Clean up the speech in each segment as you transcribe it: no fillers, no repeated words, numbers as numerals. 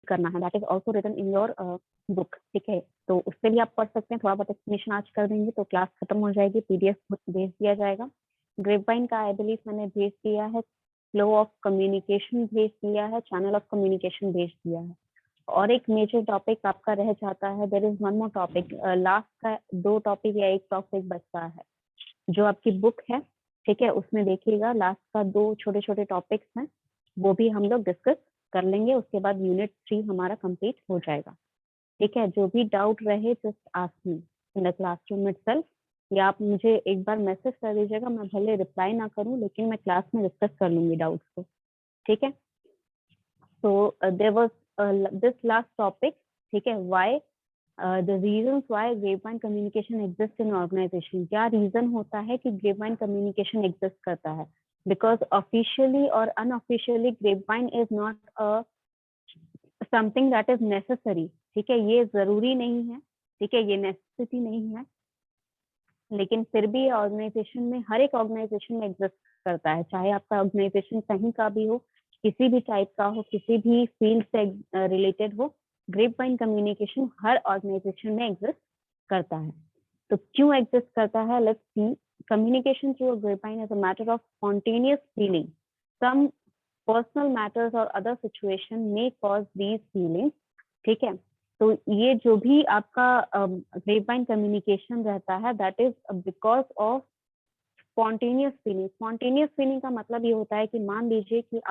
करना है, that is also written in your book, ठीक है। तो उससे भी आप पढ़ सकते हैं, थोड़ा बहुत एक्सप्लेनेशन आज कर देंगे तो क्लास खत्म हो जाएगी, पीडीएफ भेज दिया जाएगा। ग्रेपवाइन का आई बिलीव मैंने भेज दिया है, फ्लो ऑफ कम्युनिकेशन भेज दिया है, चैनल ऑफ कम्युनिकेशन भेज दिया है। और एक मेजर टॉपिक आपका रह जाता है, there is one more topic, last का 2 टॉपिक या 1 टॉपिक बचता है जो आपकी बुक है, ठीक है। उसमें देखिएगा लास्ट का 2 छोटे छोटे टॉपिक्स हैं, वो भी हम लोग डिस्कस कर लेंगे, उसके बाद यूनिट 3 हमारा कंप्लीट हो जाएगा, ठीक है। जो भी डाउट रहे just ask me in the classroom itself, या आप मुझे एक बार मैसेज कर दीजिएगा, मैं भले रिप्लाई ना करूं लेकिन मैं क्लास में डिस्कस कर लूंगी डाउट्स को, ठीक है। So there was this last topic, ठीक है, why the reasons why grapevine communication exist in organisation. क्या रीजन होता है कि ग्रेपवाइन कम्युनिकेशन एग्जिस्ट करता है? बिकॉज ऑफिशियली और unofficially grapevine is not a something that is necessary, ठीक है, ये जरूरी नहीं है, ठीक है, ये नेसेसिटी नहीं है, लेकिन फिर भी ऑर्गेनाइजेशन में, हर एक ऑर्गेनाइजेशन में एग्जिस्ट करता है, चाहे आपका ऑर्गेनाइजेशन कहीं का भी हो, किसी भी टाइप का हो, किसी भी फील्ड से रिलेटेड हो, ग्रेपवाइन कम्युनिकेशन हर ऑर्गेनाइजेशन में एग्जिस्ट करता है। तो क्यों एग्जिस्ट करता है, let's see. Communication through a grapevine is a matter of spontaneous feeling, some personal matters और other situation may cause these feelings, ठीक है। तो ये जो भी आपका ग्रेपवाइन कम्युनिकेशन रहता है, that is because of spontaneous feeling. Spontaneous feeling का मतलब ये होता है कि मान लीजिए कि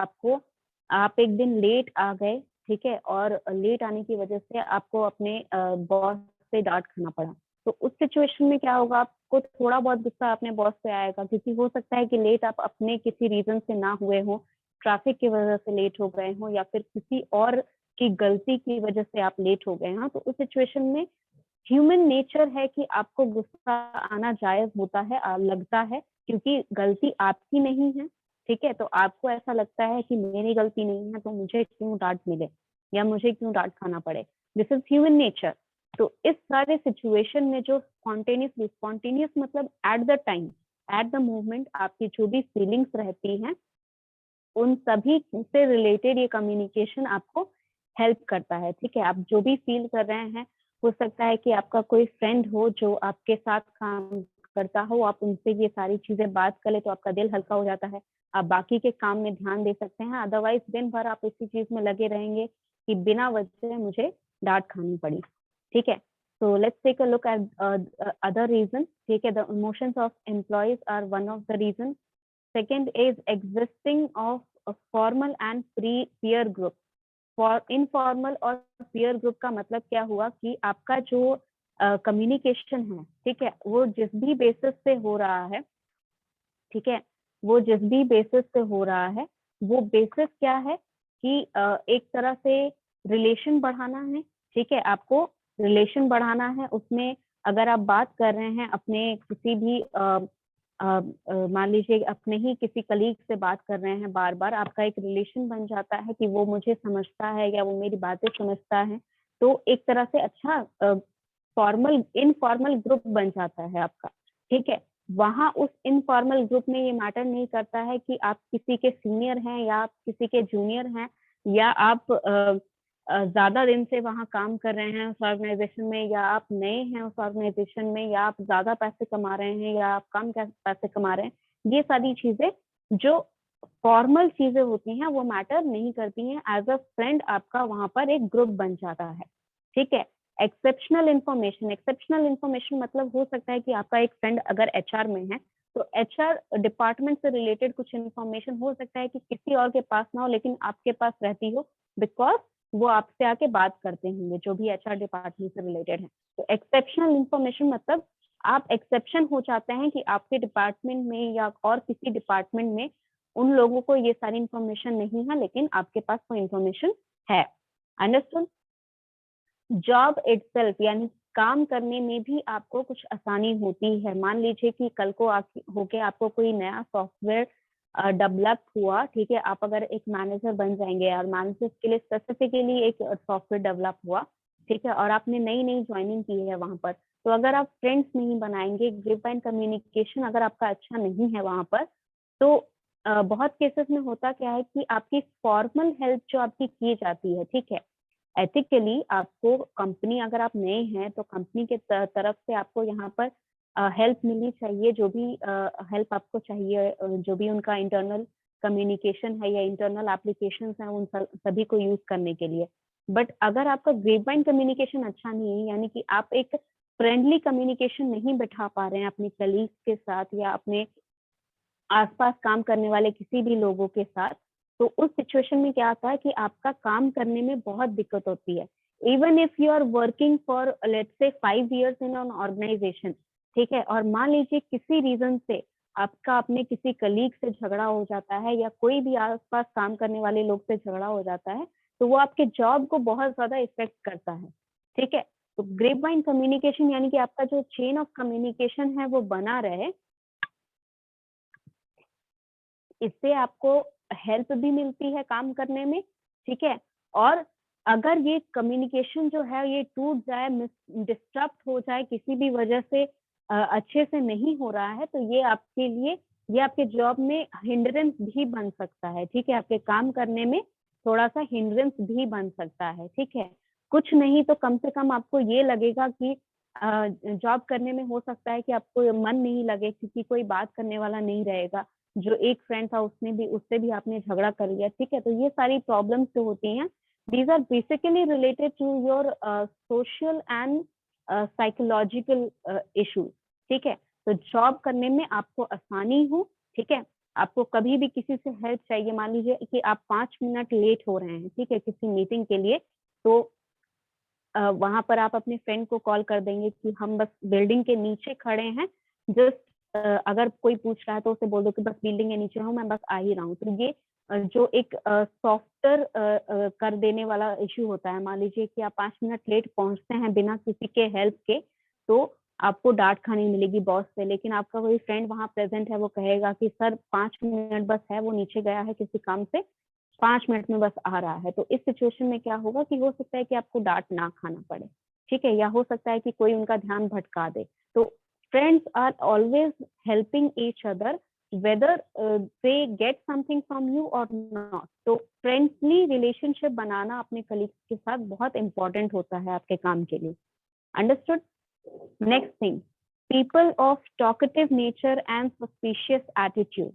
आप एक दिन लेट आ गए, ठीक है, और लेट आने की वजह से आपको अपने बॉस से डांट खाना पड़ा। तो उस सिचुएशन में क्या होगा, आपको थोड़ा बहुत गुस्सा अपने बॉस पे आएगा, क्योंकि हो सकता है कि लेट आप अपने किसी रीजन से ना हुए हो, ट्रैफिक की वजह से लेट हो गए हो, या फिर किसी और की गलती की वजह से आप लेट हो गए हैं। तो उस सिचुएशन में ह्यूमन नेचर है कि आपको गुस्सा आना जायज होता है, लगता है, क्योंकि गलती आपकी नहीं है, ठीक है। तो आपको ऐसा लगता है कि मेरी गलती नहीं है तो मुझे क्यों डांट मिले या मुझे क्यों डांट खाना पड़े, दिस इज ह्यूमन नेचर। तो इस सारे सिचुएशन में जो स्पॉन्टेनियस मतलब at the time, at the moment आपकी जो भी फीलिंग्स रहती हैं, उन सभी से रिलेटेड ये कम्युनिकेशन आपको हेल्प करता है, ठीक है। आप जो भी फील कर रहे हैं, हो सकता है कि आपका कोई फ्रेंड हो जो आपके साथ काम करता हो, आप उनसे ये सारी चीजें बात कर ले तो आपका दिल हल्का हो जाता है, आप बाकी के काम में ध्यान दे सकते हैं। अदरवाइज दिन भर आप इसी चीज में लगे रहेंगे कि बिना वजह मुझे डांट खानी पड़ी, ठीक है। So let's take a look at other reason, ठीक है। The emotions of employees are one of the reason. Second is existing of a formal and peer group. For informal और peer group का मतलब क्या हुआ कि आपका जो कम्युनिकेशन है, ठीक है, वो जिस भी बेसिस पे हो रहा है, ठीक है, वो जिस भी बेसिस पे हो रहा है, वो बेसिस क्या है कि एक तरह से रिलेशन बढ़ाना है, ठीक है। आपको रिलेशन बढ़ाना है, उसमें अगर आप बात कर रहे हैं अपने किसी भी मान लीजिए अपने ही किसी कलीग से बात कर रहे हैं, बार बार आपका एक रिलेशन बन जाता है कि वो मुझे समझता है या वो मेरी बातें समझता है, तो एक तरह से अच्छा फॉर्मल इनफॉर्मल ग्रुप बन जाता है आपका, ठीक है। वहां उस इनफॉर्मल ग्रुप में ये मैटर नहीं करता है कि आप किसी के सीनियर हैं या आप किसी के जूनियर हैं, या आप ज्यादा दिन से वहां काम कर रहे हैं उस ऑर्गेनाइजेशन में, या आप नए हैं उस ऑर्गेनाइजेशन में, या आप ज्यादा पैसे कमा रहे हैं या आप कम पैसे कमा रहे हैं। ये सारी चीजें जो फॉर्मल चीजें होती हैं वो मैटर नहीं करती हैं। एज अ फ्रेंड आपका वहां पर एक ग्रुप बन जाता है, ठीक है। एक्सेप्शनल इंफॉर्मेशन मतलब हो सकता है कि आपका एक फ्रेंड अगर एचआर में है, तो एचआर डिपार्टमेंट से रिलेटेड कुछ इन्फॉर्मेशन हो सकता है कि किसी और के पास ना हो लेकिन आपके पास रहती हो, बिकॉज वो आपसे आके बात करते होंगे जो भी एचआर डिपार्टमेंट से रिलेटेड है। तो एक्सेप्शनल इंफॉर्मेशन मतलब आप एक्सेप्शन हो जाते हैं कि आपके डिपार्टमेंट में या और किसी डिपार्टमेंट में उन लोगों को ये सारी इंफॉर्मेशन नहीं है, लेकिन आपके पास वो इंफॉर्मेशन है। अंडरस्टूड। जॉब इटसेल्फ यानी काम करने में भी आपको कुछ आसानी होती है। मान लीजिए कि कल को होके आपको कोई नया सॉफ्टवेयर डेवलप हुआ, ठीक है, आप अगर एक मैनेजर बन जाएंगे और मैनेजर के लिए स्पेसिफिकली एक सॉफ्टवेयर डेवलप हुआ, ठीक है, और आपने नई नई ज्वाइनिंग की है वहां पर, तो अगर आप फ्रेंड्स नहीं बनाएंगे, ग्रुप कम्युनिकेशन अगर आपका अच्छा नहीं है वहां पर, तो बहुत केसेस में होता क्या है कि आपकी फॉर्मल हेल्प जो आपकी की जाती है, ठीक है, एथिकली आपको कंपनी, अगर आप नए हैं तो कंपनी के तरफ से आपको यहाँ पर हेल्प मिलनी चाहिए, जो भी हेल्प आपको चाहिए, जो भी उनका इंटरनल कम्युनिकेशन है या इंटरनल एप्लीकेशंस हैं, उन सभी को यूज करने के लिए। बट अगर आपका ग्रेपवाइन कम्युनिकेशन अच्छा नहीं है, यानी कि आप एक फ्रेंडली कम्युनिकेशन नहीं बैठा पा रहे हैं अपने कलीग्स के साथ या अपने आसपास काम करने वाले किसी भी लोगों के साथ, तो उस सिचुएशन में क्या आता है कि आपका काम करने में बहुत दिक्कत होती है। Even if you are working for let's say 5 years in an organisation, ठीक है, और मान लीजिए किसी रीजन से आपका अपने किसी कलीग से झगड़ा हो जाता है या कोई भी आसपास काम करने वाले लोग से झगड़ा हो जाता है, तो वो आपके जॉब को बहुत ज्यादा इफेक्ट करता है, ठीक है। तो ग्रेपवाइन कम्युनिकेशन यानी कि आपका जो चेन ऑफ कम्युनिकेशन है वो बना रहे, इससे आपको हेल्प भी मिलती है काम करने में, ठीक है। और अगर ये कम्युनिकेशन जो है ये टूट जाए, डिस्टर्ब हो जाए किसी भी वजह से, अच्छे से नहीं हो रहा है, तो ये आपके लिए, ये आपके जॉब में हिंड्रेंस भी बन सकता है, ठीक है। आपके काम करने में थोड़ा सा हिंड्रेंस भी बन सकता है, ठीक है। कुछ नहीं तो कम से कम आपको ये लगेगा कि जॉब करने में हो सकता है कि आपको मन नहीं लगे क्योंकि कोई बात करने वाला नहीं रहेगा। जो एक फ्रेंड था उससे भी आपने झगड़ा कर लिया, ठीक है। तो ये सारी प्रॉब्लम्स जो होती हैं, these are basically related to your social and psychological issues, ठीक है। तो जॉब करने में आपको आसानी हो, ठीक है। आपको कभी भी किसी से हेल्प चाहिए, मान लीजिए कि आप 5 मिनट लेट हो रहे हैं, ठीक है, किसी मीटिंग के लिए, तो वहां पर आप अपने फ्रेंड को कॉल कर देंगे कि हम बस बिल्डिंग के नीचे खड़े हैं, जस्ट अगर कोई पूछ रहा है तो उसे बोल दो कि बस बिल्डिंग के नीचे हूँ, मैं बस आ ही रहा हूँ। तो ये जो एक सॉफ्टर कर देने वाला इश्यू होता है, मान लीजिए कि आप 5 मिनट लेट पहुंचते हैं बिना किसी के हेल्प के, तो आपको डांट खानी मिलेगी बॉस से। लेकिन आपका कोई फ्रेंड वहां प्रेजेंट है, वो कहेगा कि सर 5 मिनट बस है, वो नीचे गया है किसी काम से, 5 मिनट में बस आ रहा है। तो इस सिचुएशन में क्या होगा कि हो सकता है कि आपको डांट ना खाना पड़े, ठीक है, या हो सकता है कि कोई उनका ध्यान भटका दे। तो friends are always helping each other whether they get something from you और नॉट। तो फ्रेंडली रिलेशनशिप बनाना अपने कलीग्स के साथ बहुत इंपॉर्टेंट होता है आपके काम के लिए। Understood? Next thing, people of talkative nature and suspicious attitude.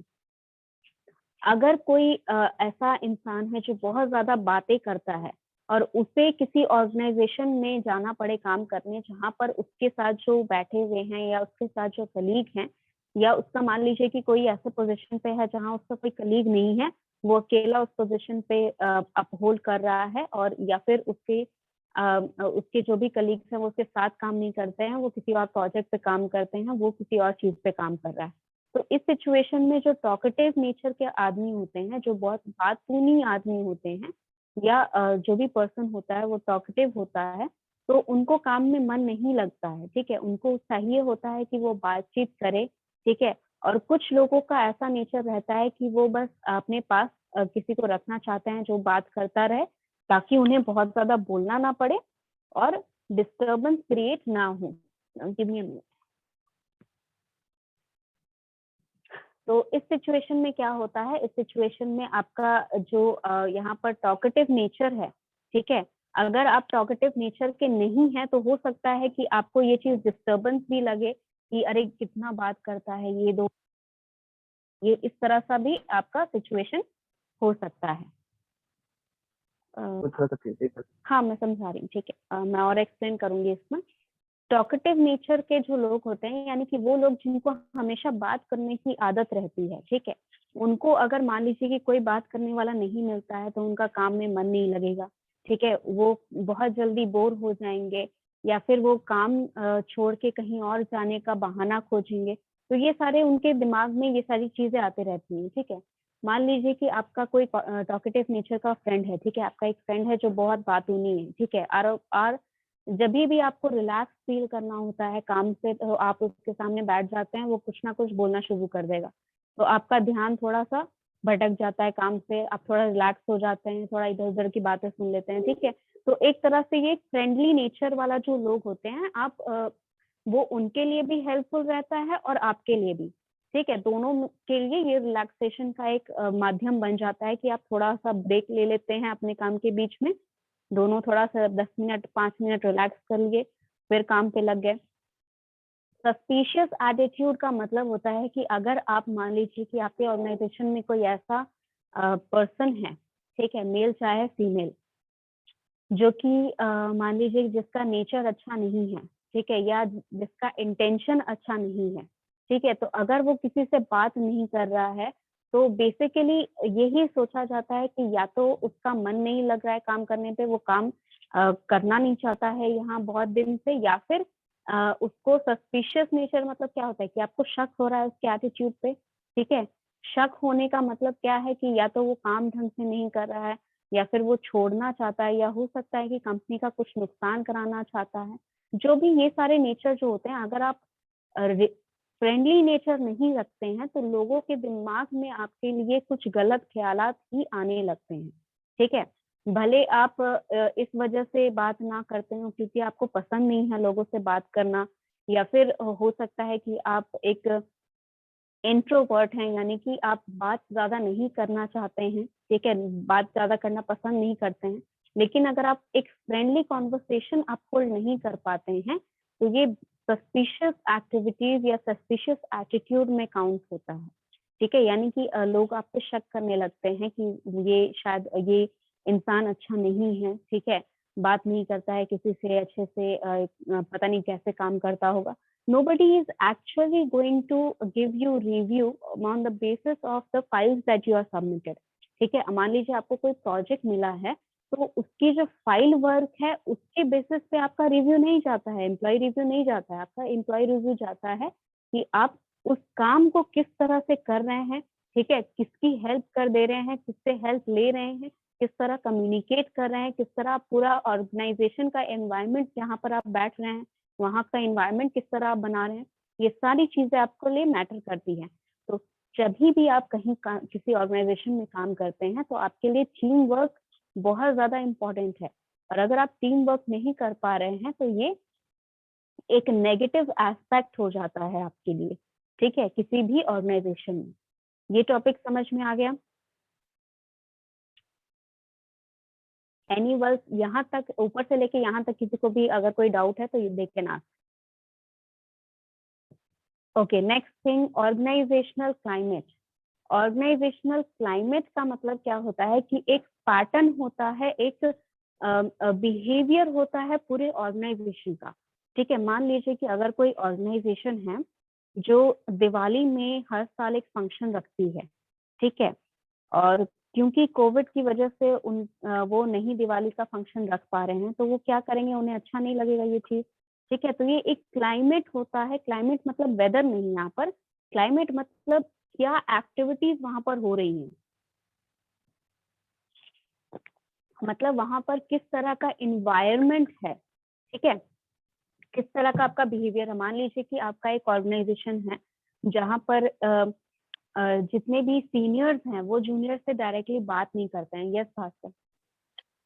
अगर कोई ऐसा इंसान है जो बहुत ज्यादा बातें करता है और उसे किसी ऑर्गेनाइजेशन में जाना पड़े काम करने, जहां पर उसके साथ जो बैठे हुए हैं या उसके साथ जो कलीग हैं, या उसका मान लीजिए कि कोई ऐसे पोजीशन पे है जहां उसका कोई कलीग नहीं है, वो अकेला उस पोजीशन पे अपहोल्ड कर रहा है, और या फिर उसके जो भी कलीग्स हैं वो उसके साथ काम नहीं करते हैं, वो किसी और प्रोजेक्ट पे काम करते हैं, वो किसी और चीज पे काम कर रहा है। तो इस सिचुएशन में जो टॉकेटिव नेचर के आदमी होते हैं, जो बहुत बातूनी आदमी होते हैं, या जो भी पर्सन होता है वो टॉकेटिव होता है, तो उनको काम में मन नहीं लगता है, ठीक है। उनको चाहिए होता है कि वो बातचीत करे, ठीक है। और कुछ लोगों का ऐसा नेचर रहता है कि वो बस अपने पास किसी को रखना चाहते हैं जो बात करता रहे, ताकि उन्हें बहुत ज्यादा बोलना ना पड़े और डिस्टर्बेंस क्रिएट ना हो। Give me a minute. तो इस सिचुएशन में क्या होता है, इस सिचुएशन में आपका जो यहाँ पर टॉकेटिव नेचर है, ठीक है, अगर आप टॉकेटिव नेचर के नहीं है तो हो सकता है कि आपको ये चीज डिस्टर्बेंस भी लगे कि अरे कितना बात करता है ये दो, ये इस तरह सा भी आपका सिचुएशन हो सकता है। हाँ, मैं समझा रही हूँ, ठीक है। मैं और एक्सप्लेन करूंगी इसमें। टॉकेटिव नेचर के जो लोग होते हैं, यानी कि वो लोग जिनको हमेशा बात करने की आदत रहती है, ठीक है, उनको अगर मान लीजिए कि कोई बात करने वाला नहीं मिलता है तो उनका काम में मन नहीं लगेगा, ठीक है, वो बहुत जल्दी बोर हो जाएंगे, या फिर वो काम छोड़ के कहीं और जाने का बहाना खोजेंगे। तो ये सारे उनके दिमाग में ये सारी चीजें आती रहती हैं, ठीक है। मान लीजिए कि आपका कोई टॉकेटिव नेचर का फ्रेंड है, ठीक है, आपका एक फ्रेंड है जो बहुत बातूनी है, ठीक है, और जब भी आपको रिलैक्स फील करना होता है काम से, तो आप उसके सामने बैठ जाते हैं, वो कुछ ना कुछ बोलना शुरू कर देगा, तो आपका ध्यान थोड़ा सा भटक जाता है काम से, आप थोड़ा रिलैक्स हो जाते हैं, थोड़ा इधर उधर की बातें सुन लेते हैं, ठीक है। तो एक तरह से ये फ्रेंडली नेचर वाला जो लोग होते हैं, आप वो उनके लिए भी हेल्पफुल रहता है और आपके लिए भी, ठीक है। दोनों के लिए ये रिलैक्सेशन का एक माध्यम बन जाता है कि आप थोड़ा सा ब्रेक ले लेते हैं अपने काम के बीच में, दोनों थोड़ा सा 10 मिनट 5 मिनट रिलैक्स कर लिए, फिर काम पे लग गए। सस्पिशियस एटीट्यूड का मतलब होता है कि अगर आप मान लीजिए कि आपके ऑर्गेनाइजेशन में कोई ऐसा पर्सन है, ठीक है, मेल चाहे फीमेल, जो कि मान लीजिए जिसका नेचर अच्छा नहीं है, ठीक है, या जिसका इंटेंशन अच्छा नहीं है, ठीक है, तो अगर वो किसी से बात नहीं कर रहा है, तो बेसिकली यही सोचा जाता है कि या तो उसका मन नहीं लग रहा है काम करने पे, वो काम करना नहीं चाहता है यहाँ बहुत दिन से, या फिर उसको सस्पिशियस नेचर मतलब क्या होता है कि आपको शक हो रहा है उसके एटीट्यूड पे, ठीक है। शक होने का मतलब क्या है कि या तो वो काम ढंग से नहीं कर रहा है, या फिर वो छोड़ना चाहता है, या हो सकता है कि कंपनी का कुछ नुकसान कराना चाहता है। जो भी ये सारे नेचर जो होते हैं, अगर आप फ्रेंडली नेचर नहीं रखते हैं, तो लोगों के दिमाग में आपके लिए कुछ गलत ख्यालात ही आने लगते हैं, ठीक है। भले आप इस वजह से बात ना करते हो क्योंकि आपको पसंद नहीं है लोगों से बात करना, या फिर हो सकता है कि आप एक इंट्रोवर्ट हैं, यानी कि आप बात ज्यादा नहीं करना चाहते हैं, ठीक है, बात ज्यादा करना पसंद नहीं करते हैं। लेकिन अगर आप एक फ्रेंडली कॉन्वर्सेशन आप होल्ड नहीं कर पाते हैं, तो ये सस्पिशियस एक्टिविटीज या सस्पिशियस एटीट्यूड में काउंट होता है, ठीक है। यानी कि लोग आप पे शक करने लगते हैं कि ये शायद ये इंसान अच्छा नहीं है, ठीक है, बात नहीं करता है किसी से अच्छे से, पता नहीं कैसे काम करता होगा। Nobody is actually going to give you review on the basis of the files that you are submitted, ठीक है। मान लीजिए आपको कोई प्रोजेक्ट मिला है, तो उसकी जो फाइल वर्क है उसके बेसिस पे आपका रिव्यू नहीं जाता है, एम्प्लॉय रिव्यू नहीं जाता है, आपका एम्प्लॉय रिव्यू जाता है कि आप उस काम को किस तरह से कर रहे हैं, ठीक है, किसकी हेल्प कर दे रहे हैं, किससे हेल्प ले रहे हैं, किस तरह कम्युनिकेट कर रहे हैं, किस तरह पूरा ऑर्गेनाइजेशन का एनवायरनमेंट जहाँ पर आप बैठ रहे हैं वहाँ का एनवायरनमेंट किस तरह आप बना रहे हैं, ये सारी चीजें आपको लिए मैटर करती हैं। तो जब भी आप कहीं किसी ऑर्गेनाइजेशन में काम करते हैं, तो आपके लिए टीम वर्क बहुत ज्यादा इम्पोर्टेंट है, और अगर आप टीम वर्क नहीं कर पा रहे हैं, तो ये एक नेगेटिव एस्पेक्ट हो जाता है आपके लिए, ठीक है, किसी भी ऑर्गेनाइजेशन में। ये टॉपिक समझ में आ गया? एनी वर्स यहाँ तक, ऊपर से लेके यहाँ तक किसी को भी अगर कोई डाउट है तो ये देख के ना। Okay, next thing, organisational climate. Organisational climate का मतलब क्या होता है कि एक पैटर्न होता है, एक बिहेवियर होता है पूरे ऑर्गेनाइजेशन का, ठीक है। मान लीजिए कि अगर कोई ऑर्गेनाइजेशन है जो दिवाली में हर साल एक फंक्शन रखती है, ठीक है, और क्योंकि कोविड की वजह से वो नहीं दिवाली का फंक्शन रख पा रहे हैं, तो वो क्या करेंगे, उन्हें अच्छा नहीं लगेगा ये चीज, ठीक है। तो ये एक क्लाइमेट होता है, क्लाइमेट मतलब वेदर नहीं, यहाँ पर क्लाइमेट मतलब क्या एक्टिविटीज वहां पर हो रही हैं, मतलब वहां पर किस तरह का इन्वायरमेंट है, ठीक है, किस तरह का आपका बिहेवियर है। मान लीजिए कि आपका एक ऑर्गेनाइजेशन है जहाँ पर जितने भी सीनियर्स हैं वो जूनियर से डायरेक्टली बात नहीं करते हैं। यस भास्कर।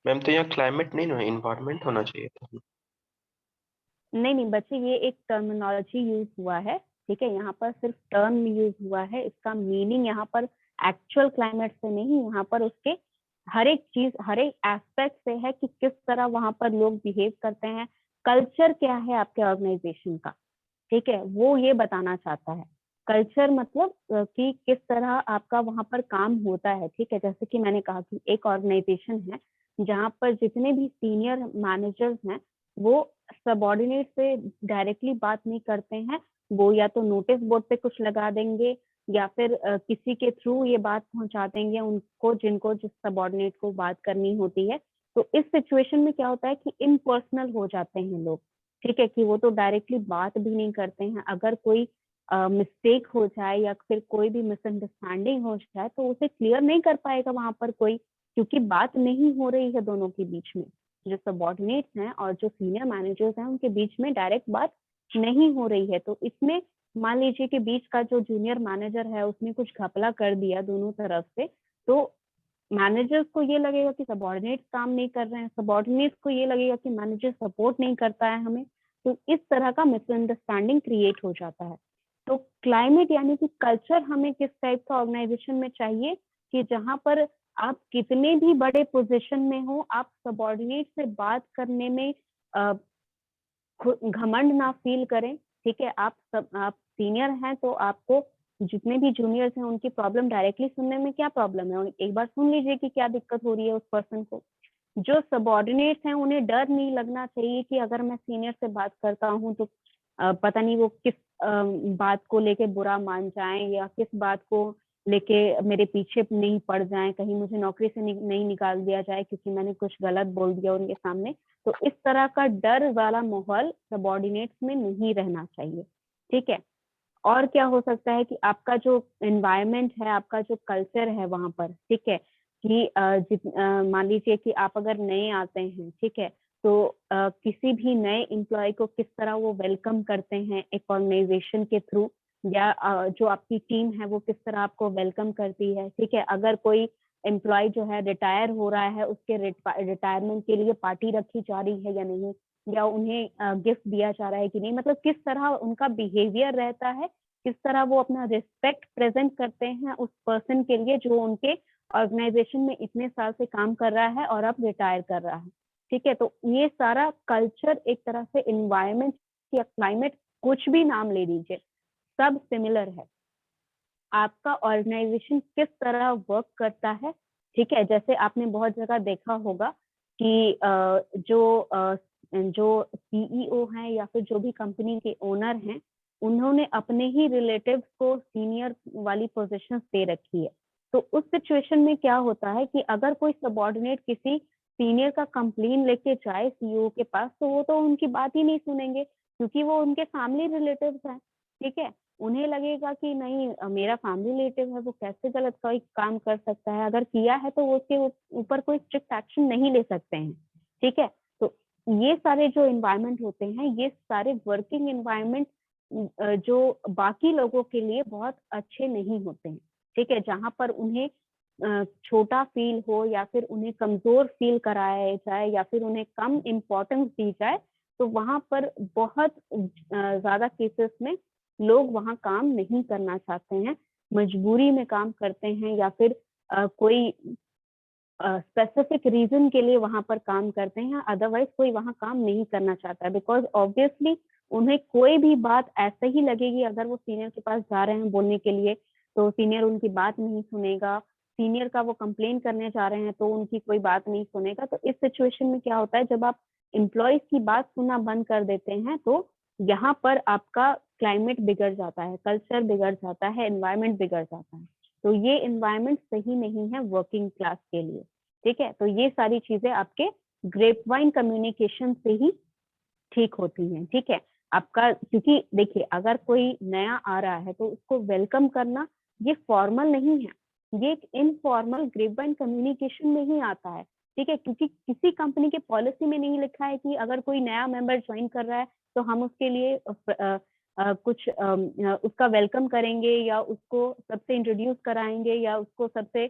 मैम तो यहाँ क्लाइमेट नहीं ना, इन्वायरमेंट होना चाहिए था। नहीं नहीं बच्चे, ये एक टर्मिनोलॉजी यूज हुआ है, ठीक है, यहाँ पर सिर्फ टर्म यूज हुआ है, इसका मीनिंग यहाँ पर एक्चुअल क्लाइमेट से नहीं, यहाँ पर उसके हर एक चीज, हर एक एस्पेक्ट से है कि किस तरह वहां पर लोग बिहेव करते हैं, कल्चर क्या है आपके ऑर्गेनाइजेशन का, ठीक है, वो ये बताना चाहता है। कल्चर मतलब कि किस तरह आपका वहां पर काम होता है, ठीक है। जैसे कि मैंने कहा कि एक ऑर्गेनाइजेशन है जहाँ पर जितने भी सीनियर मैनेजर्स हैं वो सबॉर्डिनेट से डायरेक्टली बात नहीं करते हैं, वो या तो नोटिस बोर्ड पे कुछ लगा देंगे, या फिर किसी के थ्रू ये बात पहुंचा देंगे उनको, जिनको जिस सबॉर्डिनेट को बात करनी होती है। तो इस सिचुएशन में क्या होता है कि इम्पर्सनल हो जाते हैं लोग, ठीक है, कि वो तो डायरेक्टली बात भी नहीं करते हैं। अगर कोई मिस्टेक हो जाए या फिर कोई भी मिसअंडरस्टैंडिंग हो जाए, तो उसे क्लियर नहीं कर पाएगा वहां पर कोई, क्योंकि बात नहीं हो रही है दोनों के बीच में, जो सबॉर्डिनेट्स हैं और जो सीनियर मैनेजर्स हैं उनके बीच में डायरेक्ट बात नहीं हो रही है। तो इसमें मान लीजिए कि बीच का जो जूनियर मैनेजर है उसने कुछ घपला कर दिया दोनों तरफ से, तो मैनेजर्स को ये लगेगा कि सबॉर्डिनेट काम नहीं कर रहे हैं, सबॉर्डिनेट्स को ये लगेगा कि मैनेजर सपोर्ट नहीं करता है हमें, तो इस तरह का मिसअंडरस्टैंडिंग क्रिएट हो जाता है। तो क्लाइमेट यानी कि कल्चर हमें किस टाइप का ऑर्गेनाइजेशन में चाहिए कि जहां पर आप कितने भी बड़े पोजीशन में हो, आप सबॉर्डिनेट से बात करने में घमंड ना फील करें, ठीक है। आप सीनियर हैं तो आपको जितने भी जूनियर्स हैं उनकी प्रॉब्लम डायरेक्टली सुनने में क्या प्रॉब्लम है, एक बार सुन लीजिए कि क्या दिक्कत हो रही है उस पर्सन को। जो सबॉर्डिनेट्स हैं उन्हें डर नहीं लगना चाहिए कि अगर मैं सीनियर से बात करता हूँ तो पता नहीं वो किस बात को लेके बुरा मान जाएं या किस बात को लेके मेरे पीछे नहीं पड़ जाएं, कहीं मुझे नौकरी से नहीं निकाल दिया जाए क्योंकि मैंने कुछ गलत बोल दिया उनके सामने। तो इस तरह का डर वाला माहौल सबॉर्डिनेट्स में नहीं रहना चाहिए, ठीक है। और क्या हो सकता है कि आपका जो एनवायरनमेंट है, आपका जो कल्चर है वहां पर, ठीक है, कि मान लीजिए कि आप अगर नए आते हैं, ठीक है, तो किसी भी नए एम्प्लॉय को किस तरह वो वेलकम करते हैं एक ऑर्गेनाइजेशन के थ्रू, या जो आपकी टीम है वो किस तरह आपको वेलकम करती है, ठीक है। अगर कोई एम्प्लॉय जो है रिटायर हो रहा है, उसके रिटायरमेंट के लिए पार्टी रखी जा रही है या नहीं, या उन्हें गिफ्ट दिया जा रहा है कि नहीं, मतलब किस तरह उनका बिहेवियर रहता है, किस तरह वो अपना रिस्पेक्ट प्रेजेंट करते हैं उस पर्सन के लिए जो उनके ऑर्गेनाइजेशन में इतने साल से काम कर रहा है और अब रिटायर कर रहा है, ठीक है। तो ये सारा कल्चर, एक तरह से एनवायरनमेंट या क्लाइमेट, कुछ भी नाम ले लीजिए, सब सिमिलर है। आपका ऑर्गेनाइजेशन किस तरह वर्क करता है, ठीक है। जैसे आपने बहुत जगह देखा होगा कि जो सीईओ हैं या फिर जो भी कंपनी के ओनर हैं, उन्होंने अपने ही रिलेटिव्स को सीनियर वाली पोजीशन दे रखी है। तो उस सिचुएशन में क्या होता है कि अगर कोई सबॉर्डिनेट किसी सीनियर का कंप्लेन लेके जाए सीईओ के पास, तो वो तो उनकी बात ही नहीं सुनेंगे क्योंकि वो उनके फैमिली रिलेटिव्स हैं, ठीक है। उन्हें लगेगा कि नहीं, मेरा फैमिली रिलेटिव है, वो कैसे गलत कोई काम कर सकता है, अगर किया है तो वो उसके ऊपर कोई स्ट्रिक्ट एक्शन नहीं ले सकते हैं, ठीक है। तो ये सारे जो एनवायरनमेंट होते हैं, ये सारे वर्किंग एनवायरनमेंट जो बाकी लोगों के लिए बहुत अच्छे नहीं होते हैं, ठीक है। जहां पर उन्हें छोटा फील हो या फिर उन्हें कमजोर फील कराया जाए या फिर उन्हें कम इम्पोर्टेंस दी जाए, तो वहां पर बहुत ज्यादा केसेस में लोग वहां काम नहीं करना चाहते हैं, मजबूरी में काम करते हैं या फिर कोई स्पेसिफिक रीजन के लिए वहां पर काम करते हैं, अदरवाइज कोई वहां काम नहीं करना चाहता है। बिकॉज ऑब्वियसली उन्हें कोई भी बात ऐसे ही लगेगी, अगर वो सीनियर के पास जा रहे हैं बोलने के लिए तो सीनियर उनकी बात नहीं सुनेगा, सीनियर का वो कंप्लेन करने जा रहे हैं तो उनकी कोई बात नहीं सुनेगा। तो इस सिचुएशन में क्या होता है, जब आप एम्प्लॉयज की बात सुनना बंद कर देते हैं तो यहाँ पर आपका क्लाइमेट बिगड़ जाता है, कल्चर बिगड़ जाता है, एनवायरनमेंट बिगड़ जाता है। तो ये एनवायरनमेंट सही नहीं है वर्किंग क्लास के लिए, ठीक है। तो ये सारी चीजें आपके ग्रेपवाइन कम्युनिकेशन से ही ठीक होती हैं, ठीक है। आपका, क्योंकि देखिए अगर कोई नया आ रहा है तो उसको वेलकम करना ये फॉर्मल नहीं है, ये एक इनफॉर्मल ग्रेपवाइन कम्युनिकेशन में ही आता है, ठीक है। क्योंकि किसी कंपनी के पॉलिसी में नहीं लिखा है कि अगर कोई नया मेंबर ज्वाइन कर रहा है तो हम उसके लिए कुछ उसका वेलकम करेंगे या उसको सबसे इंट्रोड्यूस कराएंगे या उसको सबसे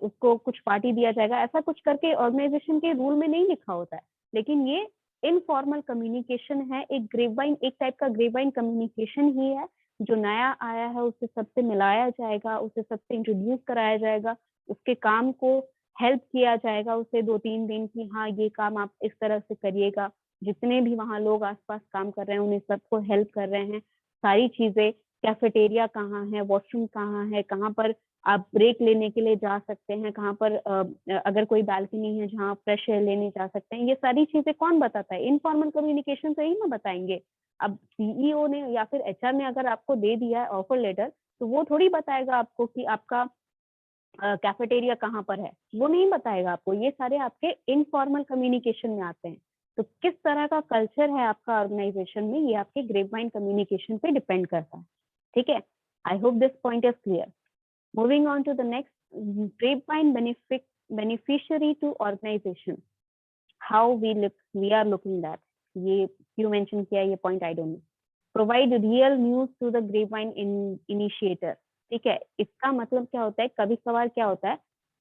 उसको कुछ पार्टी दिया जाएगा, ऐसा कुछ करके ऑर्गेनाइजेशन के रूल में नहीं लिखा होता है। लेकिन ये इनफॉर्मल कम्युनिकेशन है, एक ग्रेपवाइन, एक टाइप का ग्रेपवाइन कम्युनिकेशन ही है। जो नया आया है उसे सबसे मिलाया जाएगा, उसे सबसे इंट्रोड्यूस कराया जाएगा, उसके काम को हेल्प किया जाएगा उसे 2-3 दिन की, हाँ ये काम आप इस तरह से करिएगा। जितने भी वहाँ लोग आसपास काम कर रहे हैं उन्हें सबको हेल्प कर रहे हैं, सारी चीजें, कैफेटेरिया कहाँ है, वॉशरूम कहाँ है, कहाँ पर आप ब्रेक लेने के लिए जा सकते हैं, कहाँ पर अगर कोई बालकनी है जहाँ आप फ्रेश एयर लेने जा सकते हैं, ये सारी चीजें कौन बताता है, इनफॉर्मल कम्युनिकेशन से ही ना बताएंगे। अब सीईओ ने या फिर एचआर ने अगर आपको दे दिया है ऑफर लेटर, तो वो थोड़ी बताएगा आपको कि आपका कैफेटेरिया कहाँ पर है, वो नहीं बताएगा आपको। ये सारे आपके इनफॉर्मल कम्युनिकेशन में आते हैं। तो किस तरह का कल्चर है आपका ऑर्गेनाइजेशन में, ये आपके ग्रेपवाइन कम्युनिकेशन पे डिपेंड करता है, ठीक है। I hope this point is clear. Moving on to the next, grapevine beneficiary to organization. How we are looking at. ये क्यों mention किया ये point I don't know. Provide real news to the grapevine initiator. ठीक है, इसका मतलब क्या होता है, कभी कभार क्या होता है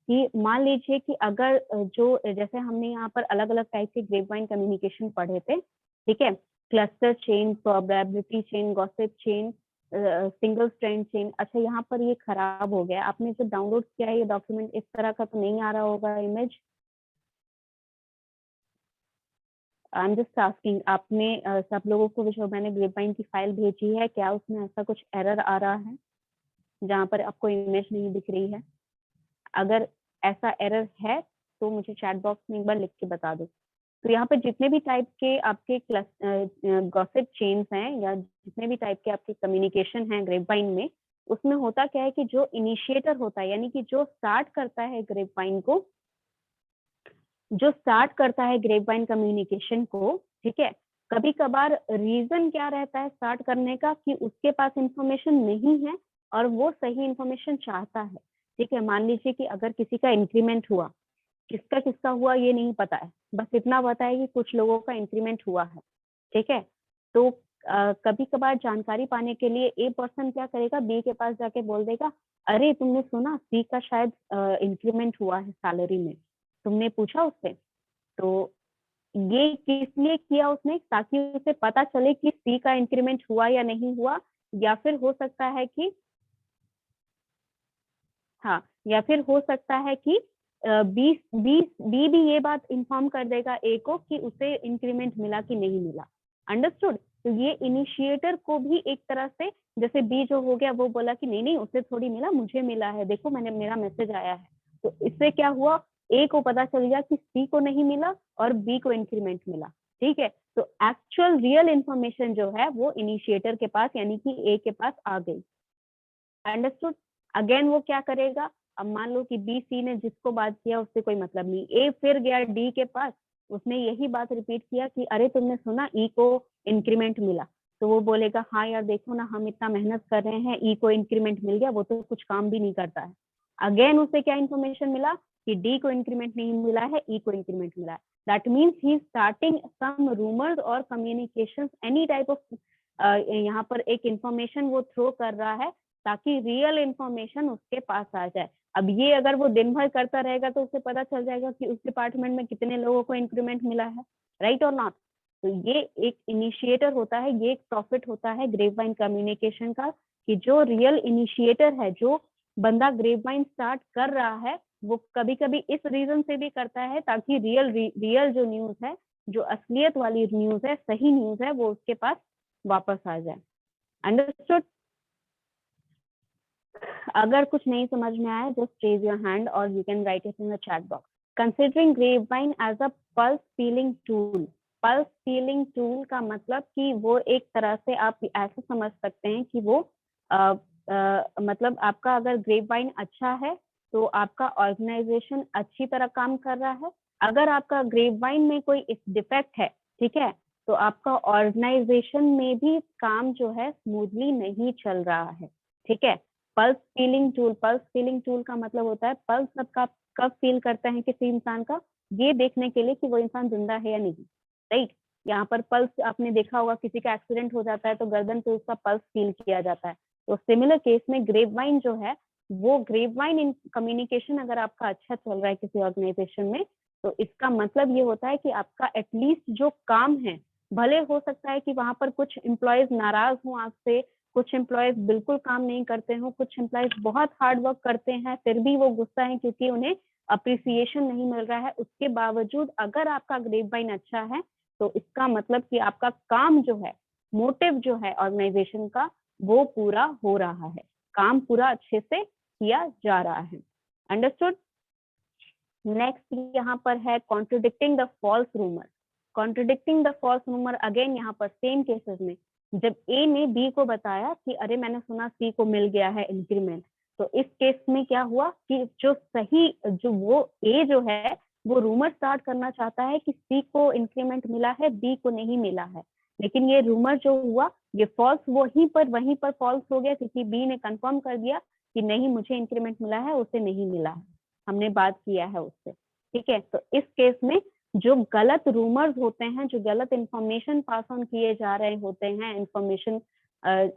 कि मान लीजिए कि अगर जो, जैसे हमने यहाँ पर अलग अलग टाइप के ग्रेपवाइन कम्युनिकेशन पढ़े थे, ठीक है, cluster chain, probability chain, gossip chain, single strand chain. अच्छा, यहाँ पर ये खराब हो गया, आपने जब डाउनलोड किया है ये डॉक्यूमेंट, इस तरह का तो नहीं आ रहा होगा image. I am just asking, आपने सब लोगों को जो मैंने ग्रेपवाइन की फाइल भेजी है, क्या उसमें ऐसा कुछ एरर आ रहा है जहाँ पर आपको इमेज नहीं दिख रही है? अगर ऐसा एरर है तो मुझे चैट बॉक्स में एक बार लिख के बता दो। तो यहाँ पर जितने भी टाइप के आपके गॉसिप चेन्स हैं या जितने भी टाइप के आपके कम्युनिकेशन हैं ग्रेपवाइन में, उसमें होता क्या है कि जो इनिशिएटर होता है, यानी कि जो स्टार्ट करता है ग्रेपवाइन को, जो स्टार्ट करता है ग्रेपवाइन कम्युनिकेशन को, ठीक है, कभी कभार रीजन क्या रहता है स्टार्ट करने का कि उसके पास इंफॉर्मेशन नहीं है और वो सही इंफॉर्मेशन चाहता है। ठीक है, मान लीजिए कि अगर किसी का इंक्रीमेंट हुआ, किसका किसका हुआ ये नहीं पता है, बस इतना पता है कि कुछ लोगों का इंक्रीमेंट हुआ है। ठीक है, तो कभी कभार जानकारी पाने के लिए ए पर्सन क्या करेगा, बी के पास जाके बोल देगा, अरे तुमने सुना सी का शायद इंक्रीमेंट हुआ है सैलरी में, तुमने पूछा उससे? तो ये किस लिए किया उसने, ताकि उसे पता चले कि सी का इंक्रीमेंट हुआ या नहीं हुआ, या फिर हो सकता है कि हाँ, या फिर हो सकता है कि बी बी बी भी ये बात इन्फॉर्म कर देगा ए को कि उसे इंक्रीमेंट मिला कि नहीं मिला। अंडरस्टूड? तो ये इनिशिएटर को भी एक तरह से, जैसे बी जो हो गया वो बोला कि नहीं नहीं उसे थोड़ी मिला, मुझे मिला है, देखो मैंने, मेरा मैसेज आया है, तो इससे क्या हुआ, ए को पता चल गया कि सी को नहीं मिला और बी को इंक्रीमेंट मिला। ठीक है, तो एक्चुअल रियल इंफॉर्मेशन जो है वो इनिशिएटर के पास यानी कि ए के पास आ गई। अंडरस्टूड? अगेन वो क्या करेगा, अब मान लो कि बी सी ने जिसको बात किया उससे कोई मतलब नहीं, ए फिर गया डी के पास, उसने यही बात रिपीट किया कि अरे तुमने सुना ई को इंक्रीमेंट मिला, तो वो बोलेगा हाँ यार देखो ना, हम इतना मेहनत कर रहे हैं, ई को इंक्रीमेंट मिल गया, वो तो कुछ काम भी नहीं करता है। अगेन उसे क्या इन्फॉर्मेशन मिला कि डी को इंक्रीमेंट नहीं मिला है, ई को इंक्रीमेंट मिला है। That means he is starting some rumours और कम्युनिकेशन, एनी टाइप ऑफ, यहाँ पर एक इंफॉर्मेशन वो थ्रो कर रहा है ताकि रियल इंफॉर्मेशन उसके पास आ जाए। अब ये अगर वो दिन भर करता रहेगा तो उसे पता चल जाएगा कि उस डिपार्टमेंट में कितने लोगों को इंक्रीमेंट मिला है, राइट और नॉट? तो ये एक इनिशिएटर होता है, ये एक प्रॉफिट होता है ग्रेपवाइन कम्युनिकेशन का, कि जो रियल इनिशिएटर है, जो बंदा ग्रेपवाइन स्टार्ट कर रहा है, वो कभी कभी इस रीजन से भी करता है ताकि रियल जो न्यूज है, जो असलियत वाली न्यूज है, सही न्यूज है, वो उसके पास वापस आ जाए। अंडरस्टूड? अगर कुछ नहीं समझ में आया, जस्ट रेज योर हैंड और you can write it in the chat box. Considering grapevine as a pulse feeling tool. Pulse feeling tool का मतलब कि वो एक तरह से आप ऐसे समझ सकते हैं कि वो मतलब आपका अगर ग्रेपवाइन अच्छा है तो आपका ऑर्गेनाइजेशन अच्छी तरह काम कर रहा है। अगर आपका ग्रेपवाइन में कोई डिफेक्ट है, ठीक है, तो आपका ऑर्गेनाइजेशन में भी काम जो है स्मूथली नहीं चल रहा है। ठीक है, pulse feeling tool, pulse feeling tool का मतलब होता है पल्स सबका कब फील करते हैं किसी इंसान का, ये देखने के लिए कि वो इंसान जिंदा है या नहीं, राइट? यहाँ पर पल्स आपने देखा होगा, किसी का एक्सीडेंट हो जाता है तो गर्दन पे उसका पल्स फील किया जाता है। तो सिमिलर केस में ग्रेपवाइन जो है, वो ग्रेपवाइन इन कम्युनिकेशन अगर आपका अच्छा चल रहा है किसी ऑर्गेनाइजेशन में, तो इसका मतलब ये होता है कि आपका एटलीस्ट जो काम है, भले हो सकता है कि वहां पर कुछ एम्प्लॉयज नाराज हों आपसे, कुछ एम्प्लॉयज बिल्कुल काम नहीं करते हो, कुछ एम्प्लॉयज बहुत हार्ड वर्क करते हैं फिर भी वो गुस्सा है क्योंकि उन्हें अप्रिसिएशन नहीं मिल रहा है, उसके बावजूद अगर आपका ग्रेपवाइन अच्छा है तो इसका मतलब कि आपका काम जो है, मोटिव जो है ऑर्गेनाइजेशन का, वो पूरा हो रहा है, काम पूरा अच्छे से किया जा रहा है। अंडरस्टूड? नेक्स्ट यहाँ पर है contradicting the false rumour. Contradicting the false rumour, again यहाँ पर सेम केसेस में जब ए ने बी को बताया कि अरे मैंने सुना सी को मिल गया है इंक्रीमेंट, तो इस केस में क्या हुआ कि जो सही, जो वो ए जो है वो रूमर स्टार्ट करना चाहता है कि सी को इंक्रीमेंट मिला है, बी को नहीं मिला है, लेकिन ये रूमर जो हुआ ये फॉल्स वहीं पर फॉल्स हो गया क्योंकि बी ने कंफर्म कर दिया कि नहीं मुझे इंक्रीमेंट मिला है, उसे नहीं मिला है, हमने बात किया है उससे। ठीक है, तो इस केस में जो गलत रूमर्स होते हैं, जो गलत इंफॉर्मेशन पास ऑन किए जा रहे होते हैं इंफॉर्मेशन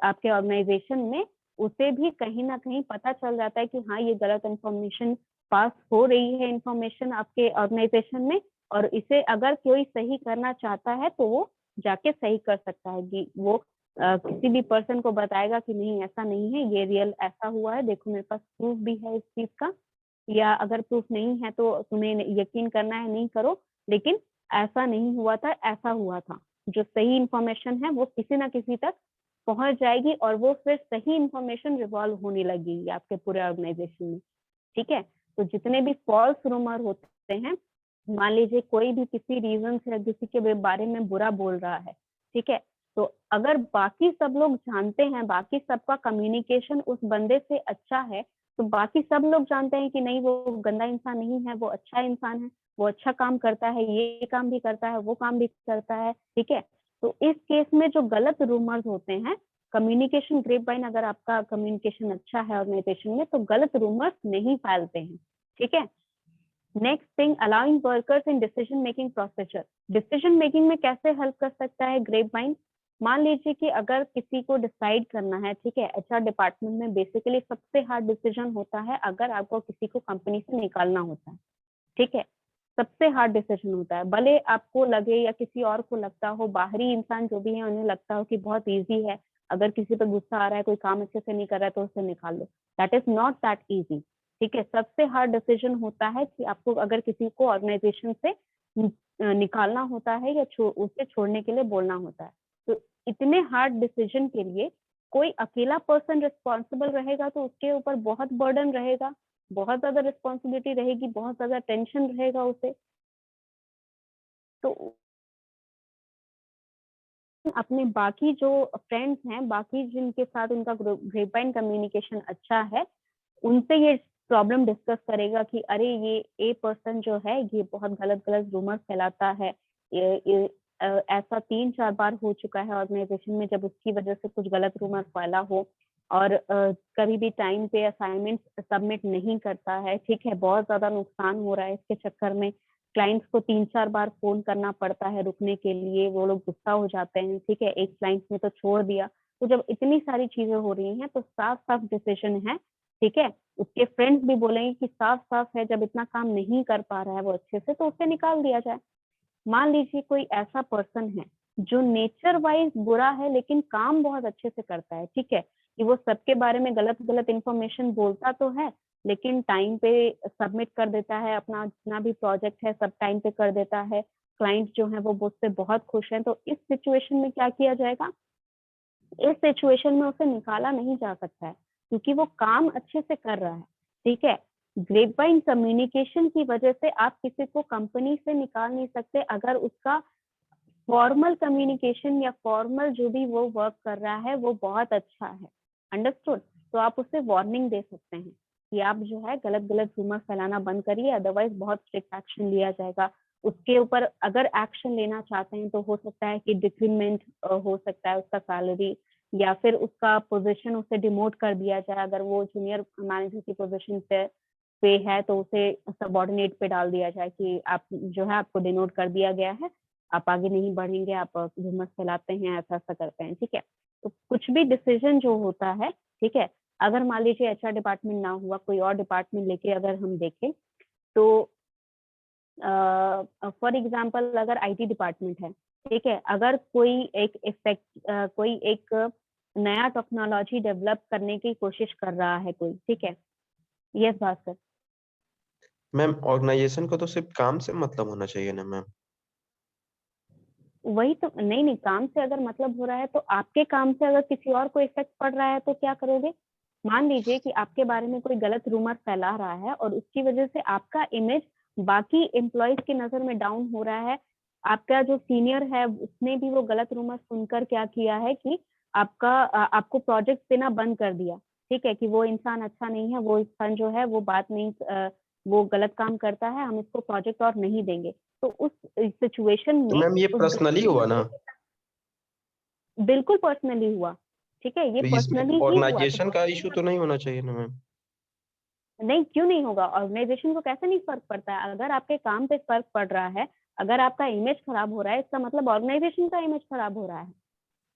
आपके ऑर्गेनाइजेशन में, उसे भी कहीं ना कहीं पता चल जाता है कि हाँ ये गलत इंफॉर्मेशन पास हो रही है इंफॉर्मेशन आपके ऑर्गेनाइजेशन में, और इसे अगर कोई सही करना चाहता है तो वो जाके सही कर सकता है कि वो किसी भी पर्सन को बताएगा कि नहीं ऐसा नहीं है, ये रियल ऐसा हुआ है, देखो मेरे पास प्रूफ भी है इस चीज का, या अगर प्रूफ नहीं है तो तुम्हें यकीन करना है नहीं करो, लेकिन ऐसा नहीं हुआ था, ऐसा हुआ था। जो सही इंफॉर्मेशन है वो किसी ना किसी तक पहुंच जाएगी और वो फिर सही इंफॉर्मेशन रिवॉल्व होने लगेगी आपके पूरे ऑर्गेनाइजेशन में। ठीक है, तो जितने भी फॉल्स रूमर होते हैं, मान लीजिए कोई भी किसी रीजन से किसी के बारे में बुरा बोल रहा है, ठीक है, तो अगर बाकी सब लोग जानते हैं, बाकी सबका कम्युनिकेशन उस बंदे से अच्छा है, तो बाकी सब लोग जानते हैं कि नहीं वो गंदा इंसान नहीं है, वो अच्छा इंसान है, वो अच्छा काम करता है, ये काम भी करता है, वो काम भी करता है। ठीक है, तो इस केस में जो गलत रूमर्स होते हैं, कम्युनिकेशन ग्रेपवाइन, अगर आपका कम्युनिकेशन अच्छा है ऑर्गेनाइजेशन में, तो गलत रूमर्स नहीं फैलते हैं। ठीक है, next thing, allowing workers in decision making procedure. Decision making में कैसे हेल्प कर सकता है ग्रेपवाइन? मान लीजिए कि अगर किसी को डिसाइड करना है, ठीक है, एचआर डिपार्टमेंट में बेसिकली सबसे हार्ड डिसीजन होता है अगर आपको किसी को कंपनी से निकालना होता है। ठीक है, सबसे हार्ड डिसीजन होता है, भले आपको लगे या किसी और को लगता हो, बाहरी इंसान जो भी है उन्हें लगता हो कि बहुत इजी है, अगर किसी पर गुस्सा आ रहा है, कोई काम अच्छे से नहीं कर रहा है तो उसे निकाल लो। That is not that easy. ठीक है, सबसे हार्ड डिसीजन होता है कि आपको अगर किसी को ऑर्गेनाइजेशन से निकालना होता है या उसे छोड़ने के लिए बोलना होता है। तो इतने हार्ड डिसीजन के लिए कोई अकेला पर्सन रिस्पॉन्सिबल रहेगा तो उसके ऊपर बहुत बर्डन रहेगा, बहुत ज्यादा रिस्पॉन्सिबिलिटी रहेगी, बहुत ज्यादा टेंशन रहेगा उसे। तो अपने बाकी जो फ्रेंड्स हैं, बाकी जिनके साथ उनका ग्रेपवाइन कम्युनिकेशन अच्छा है, उनसे ये प्रॉब्लम डिस्कस करेगा कि अरे ये पर्सन जो है ये बहुत गलत गलत रूमर फैलाता है, ऐसा 3-4 बार हो चुका है ऑर्गेनाइजेशन में जब उसकी वजह से कुछ गलत रूमर फैला हो, और कभी भी टाइम पे असाइनमेंट सबमिट नहीं करता है। ठीक है, बहुत ज्यादा नुकसान हो रहा है इसके चक्कर में, क्लाइंट्स को 3-4 बार फोन करना पड़ता है रुकने के लिए, वो लोग गुस्सा हो जाते हैं। ठीक है, एक क्लाइंट ने तो छोड़ दिया। तो जब इतनी सारी चीजें हो रही हैं तो साफ साफ डिसीजन है, ठीक है, उसके फ्रेंड्स भी बोलेंगे कि साफ साफ है, जब इतना काम नहीं कर पा रहा है वो अच्छे से, तो उसे निकाल दिया जाए। मान लीजिए कोई ऐसा पर्सन है जो नेचर वाइज बुरा है लेकिन काम बहुत अच्छे से करता है, ठीक है, कि वो सबके बारे में गलत गलत इंफॉर्मेशन बोलता तो है लेकिन टाइम पे सबमिट कर देता है, अपना जितना भी प्रोजेक्ट है सब टाइम पे कर देता है, क्लाइंट जो है वो मुझसे बहुत खुश है। तो इस सिचुएशन में क्या किया जाएगा? इस सिचुएशन में उसे निकाला नहीं जा सकता है क्योंकि वो काम अच्छे से कर रहा है। ठीक है, ग्रेपवाइन कम्युनिकेशन की वजह से आप किसी को कंपनी से निकाल नहीं सकते अगर उसका फॉर्मल कम्युनिकेशन या फॉर्मल जो भी वो वर्क कर रहा है वो बहुत अच्छा है। अंडरस्टूड? तो आप उसे वार्निंग दे सकते हैं कि आप जो है गलत गलत रूमर फैलाना बंद करिए, अदरवाइज बहुत स्ट्रिक्ट एक्शन लिया जाएगा। उसके ऊपर अगर एक्शन लेना चाहते हैं तो हो सकता है कि डिक्रीमेंट हो सकता है उसका सैलरी, या फिर उसका पोजीशन उसे डिमोट कर दिया जाए। अगर वो जूनियर मैनेजर की पोजीशन पे है तो उसे सबॉर्डिनेट पे डाल दिया जाए कि आप जो है आपको डिनोट कर दिया गया है, आप आगे नहीं बढ़ेंगे, आप ह्यूमस फैलाते हैं, ऐसा ऐसा करते हैं। ठीक है, तो कुछ भी डिसीजन जो होता है, ठीक है, अगर मान लीजिए एचआर डिपार्टमेंट ना हुआ, कोई और डिपार्टमेंट लेके अगर हम देखें तो फॉर एग्जाम्पल अगर आईटी डिपार्टमेंट है, ठीक है, अगर कोई एक नया टेक्नोलॉजी डेवलप करने की कोशिश कर रहा है कोई, ठीक है, यस भास्कर। मैम ऑर्गेनाइजेशन को तो सिर्फ काम से मतलब होना चाहिए ना मैम। वही तो, नहीं नहीं, काम से अगर मतलब हो रहा है तो आपके काम से अगर किसी और को इफेक्ट पड़ रहा है तो क्या करोगे? मान लीजिए कि आपके बारे में कोई गलत रूमर फैला रहा है और उसकी वजह से आपका इमेज बाकी एम्प्लॉयज की नजर में डाउन हो रहा है। आपका जो सीनियर है उसने भी वो गलत रूमर सुनकर क्या किया है कि आपको प्रोजेक्ट देना बंद कर दिया। ठीक है, कि वो इंसान अच्छा नहीं है, वो इंसान जो है वो बात नहीं, वो गलत काम करता है, हम इसको प्रोजेक्ट और नहीं देंगे। तो उस सिचुएशन तो में मैम ये उस पर्सनली हुआ ना, बिल्कुल पर्सनली हुआ। ठीक है, ये तो इसमें पर्सनली ही हुआ। तो ऑर्गेनाइजेशन का इशू पर्सनली तो नहीं होना चाहिए ना मैम। नहीं, क्यों नहीं होगा? ऑर्गेनाइजेशन को कैसे नहीं फर्क पड़ता है? अगर आपके काम पे फर्क पड़ रहा है, अगर आपका इमेज खराब हो रहा है, इसका मतलब ऑर्गेनाइजेशन का इमेज खराब हो रहा है।